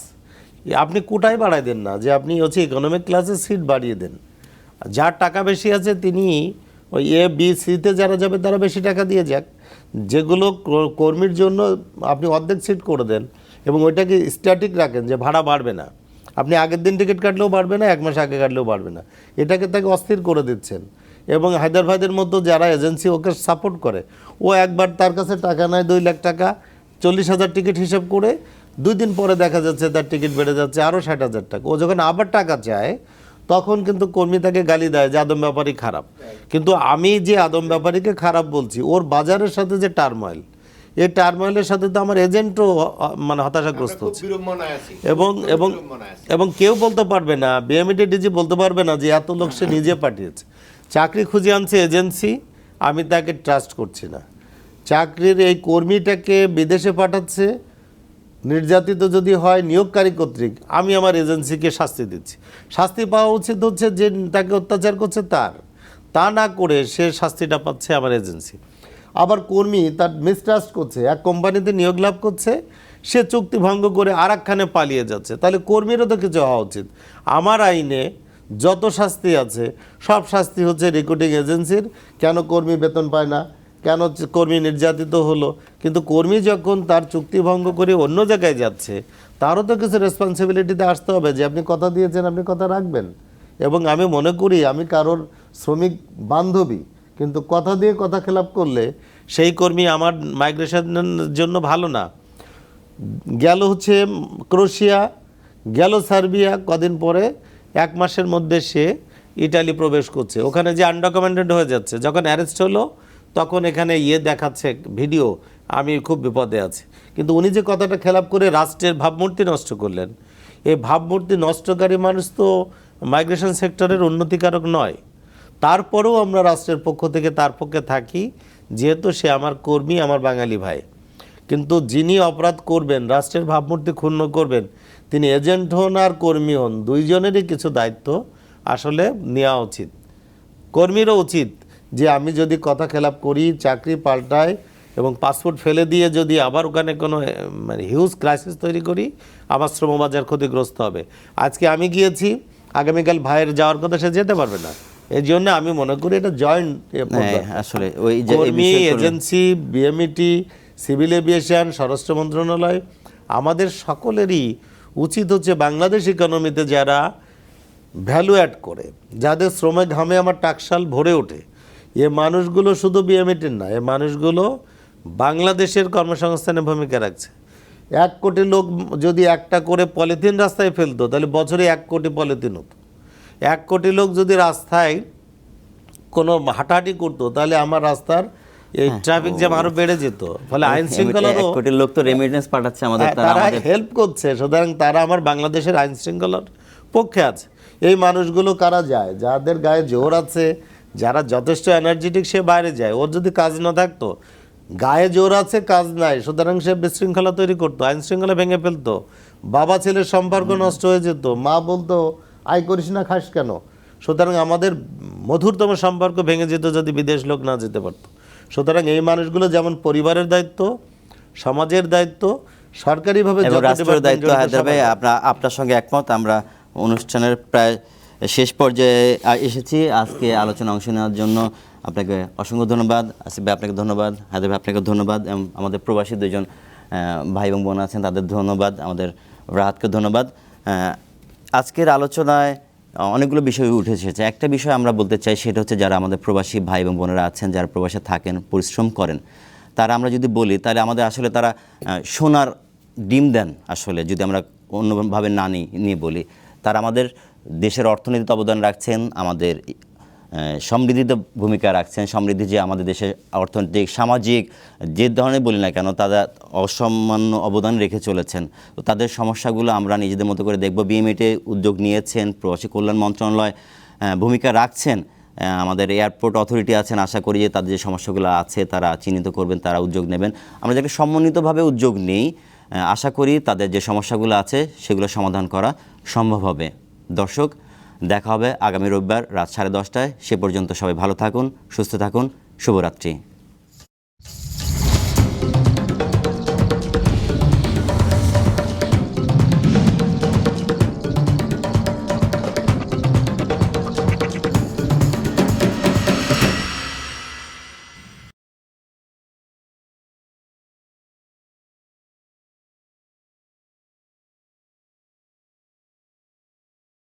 আপনি কোটায় বাড়াই দেন না, যে আপনি হচ্ছে ইকোনমিক ক্লাসের সিট বাড়িয়ে দেন। যার টাকা বেশি আছে তিনি ওই এ বি সিতে যারা যাবে তারা বেশি টাকা দিয়ে যাক। যেগুলো কর্মীর জন্য আপনি অর্ধেক সিট করে দেন এবং ওইটাকে স্ট্যাটিক রাখেন যে ভাড়া বাড়বে না। আপনি আগের দিন টিকিট কাটলেও বাড়বে না, এক মাস আগে কাটলেও বাড়বে না, এটাকে তাকে অস্থির করে দিচ্ছেন। এবং হায়দ্রাবাদের মতো যারা এজেন্সি ওকে সাপোর্ট করে, ও একবার তার কাছে টাকা নেয় 2 লাখ টাকা, 40,000 টিকিট হিসাব করে 2 দিন পরে দেখা যাচ্ছে তার টিকিট বেড়ে যাচ্ছে আরও 60,000 টাকা। ও যখন আবার টাকা চায় তখন কিন্তু কর্মী তাকে গালি দেয় যে আদম ব্যাপারী খারাপ। কিন্তু আমি যে আদম ব্যাপারীকে খারাপ বলছি, ওর বাজারের সাথে যে টার্ময়েল, এই টার্ময়েলের সাথে তো আমার এজেন্টও মানে হতাশাগ্রস্ত হচ্ছে। এবং এবং এবং কেউ বলতে পারবে না, বিএমইটি ডিজি বলতে পারবে না যে এত লোক সে নিজে পাঠিয়েছে। চাকরি খুঁজে আনছে এজেন্সি, আমি তাকে ট্রাস্ট করছি না। চাকরির এই কর্মীটাকে বিদেশে পাঠাচ্ছে, নির্যাতিত যদি হয় নিয়োগকারী কর্তৃক, আমি আমার এজেন্সিকে শাস্তি দিচ্ছি। শাস্তি পাওয়া উচিত হচ্ছে যে তাকে অত্যাচার করছে তার, তা না করে সে শাস্তিটা পাচ্ছে আমার এজেন্সি। আবার কর্মী তার মিসট্রাস্ট করছে, এক কোম্পানিতে নিয়োগ লাভ করছে, সে চুক্তি ভঙ্গ করে আর একখানে পালিয়ে যাচ্ছে, তাহলে কর্মীরও তো কিছু হওয়া উচিত। আমার আইনে যত শাস্তি আছে সব শাস্তি হচ্ছে রিক্রুটিং এজেন্সির। কেন কর্মী বেতন পায় না, কেন কর্মী নির্যাতিত হলো, কিন্তু কর্মী যখন তার চুক্তি ভঙ্গ করে অন্য জায়গায় যাচ্ছে, তারও তো কিছু রেসপন্সিবিলিটিতে আসতে হবে যে আপনি কথা দিয়েছেন, আপনি কথা রাখবেন। এবং আমি মনে করি আমি কারোর শ্রমিক বান্ধবী, কিন্তু কথা দিয়ে কথা খেলাপ করলে সেই কর্মী আমার মাইগ্রেশনের জন্য ভালো না। গেল হচ্ছে ক্রোয়েশিয়া, গেল সার্বিয়া, কদিন পরে 1 মাসের মধ্যে সে ইটালি প্রবেশ করছে, ওখানে যে আনডকুমেন্টেড হয়ে যাচ্ছে। যখন অ্যারেস্ট হলো তখন এখানে দেখাচ্ছে ভিডিও, আমি খুব বিপদে আছি। কিন্তু উনি যে কথাটা খেলাপ করে রাষ্ট্রের ভাবমূর্তি নষ্ট করলেন, এই ভাবমূর্তি নষ্টকারী মানুষ তো মাইগ্রেশন সেক্টরের উন্নতিকারক নয়। তারপরেও আমরা রাষ্ট্রের পক্ষ থেকে তার পক্ষে থাকি, যেহেতু সে আমার কর্মী, আমার বাঙালি ভাই। কিন্তু যিনি অপরাধ করবেন, রাষ্ট্রের ভাবমূর্তি ক্ষুণ্ণ করবেন, তিনি এজেন্ট হন আর কর্মী হন, দুইজনেরই কিছু দায়িত্ব আসলে নেওয়া উচিত। কর্মীরও উচিত যে আমি যদি কথা খেলাপ করি, চাকরি পাল্টাই এবং পাসপোর্ট ফেলে দিয়ে যদি আবার ওখানে কোনো মানে হিউজ ক্রাইসিস তৈরি করি, আমার শ্রমবাজার ক্ষতিগ্রস্ত হবে। আজকে আমি গিয়েছি, আগামীকাল ভাইয়ের যাওয়ার কথা, সে যেতে পারবে না। এই জন্য আমি মনে করি এটা জয়েন্ট আসলে ওই যে কর্মী, এজেন্সি, বিএমইটি, সিভিল এভিয়েশন, স্বরাষ্ট্র মন্ত্রণালয়, আমাদের সকলেরই উচিত হচ্ছে বাংলাদেশ ইকোনমিতে যারা ভ্যালু অ্যাড করে, যাদের শ্রমে ঘামে আমার টাকশাল ভরে ওঠে, এ মানুষগুলো শুধু বিএমইটির না, এ মানুষগুলো বাংলাদেশের কর্মসংস্থানে ভূমিকা রাখছে। 1 কোটি লোক যদি একটা করে পলিথিন রাস্তায় ফেলতো, তাহলে বছরে 1 কোটি পলিথিন হতো। 1 কোটি লোক যদি রাস্তায় কোনো হাঁটাহাঁটি করতো, তাহলে আমার রাস্তার এই ট্রাফিক জ্যাম আরো বেড়ে যেত। ফলে আইন শৃঙ্খলারও 1 কোটি লোক তো রেমিটেন্স পাঠাচ্ছে আমাদের, তারা তারা আমাদের হেল্প করছে, সুতরাং তারা আমার বাংলাদেশের আইন শৃঙ্খলার পক্ষে আছে। এই মানুষগুলো কারা যায়, যাদের গায়ে জোর আছে, যারা যথেষ্ট এনার্জেটিক, সে বাইরে যায়। ওর যদি কাজ না থাকতো, গায়ে জোর আছে কাজ নাই, সুতরাং সে বিশৃঙ্খলা তৈরি করতো, আইন শৃঙ্খলা ভেঙে ফেলতো, বাবা ছেলের সম্পর্ক নষ্ট হয়ে যেত, মা বলতো আয় করিস না, খাস কেন। সুতরাং আমাদের মধুরতম সম্পর্ক ভেঙে যেত যদি বিদেশ লোক না যেতে পারতো। সুতরাং এই মানুষগুলো যেমন পরিবারের দায়িত্ব, সমাজের দায়িত্ব, সরকারিভাবে এবং যত রাষ্ট্রের department দায়িত্ব জড়িত হায়দার ভাই, সবার। আপনার সঙ্গে একমত। আমরা অনুষ্ঠানের প্রায় শেষ পর্যায়ে এসেছি। আজকে আলোচনা অংশ নেওয়ার জন্য আপনাকে অসংখ্য ধন্যবাদ। আসিফ ভাই আপনাকে ধন্যবাদ, হায়দার ভাই আপনাকে ধন্যবাদ, এবং আমাদের প্রবাসী দুজন ভাই এবং বোন আছেন তাদের ধন্যবাদ, আমাদের রাহাতকে ধন্যবাদ। আজকের আলোচনায় অনেকগুলো বিষয় উঠে এসেছে। একটা বিষয় আমরা বলতে চাই, সেটা হচ্ছে যারা আমাদের প্রবাসী ভাই এবং বোনেরা আছেন, যারা প্রবাসে থাকেন, পরিশ্রম করেন, তারা আমরা যদি বলি তাহলে আমাদের আসলে তারা সোনার ডিম দেন। আসলে যদি আমরা অন্যভাবে না নিয়ে বলি, তারা আমাদের দেশের অর্থনীতিতে অবদান রাখছেন, আমাদের সমৃদ্ধিতে ভূমিকা রাখছেন। সমৃদ্ধি যে আমাদের দেশের অর্থনৈতিক, সামাজিক, যে ধরনের বলি না কেন, তারা অসামান্য অবদান রেখে চলেছেন। তো তাদের সমস্যাগুলো আমরা নিজেদের মতো করে দেখব। বিএমইতে উদ্যোগ নিয়েছেন, প্রবাসী কল্যাণ মন্ত্রণালয় ভূমিকা রাখছেন, আমাদের এয়ারপোর্ট অথরিটি আছেন। আশা করি যে তাদের যে সমস্যাগুলো আছে তারা চিহ্নিত করবেন, তারা উদ্যোগ নেবেন। আমরা যাতে সমন্বিতভাবে উদ্যোগ নিই, আশা করি তাদের যে সমস্যাগুলো আছে সেগুলো সমাধান করা সম্ভব হবে। দর্শক, দেখা হবে আগামী রবিবার রাত 10:30টায়। সে পর্যন্ত সবাই ভালো থাকুন, সুস্থ থাকুন, শুভরাত্রি।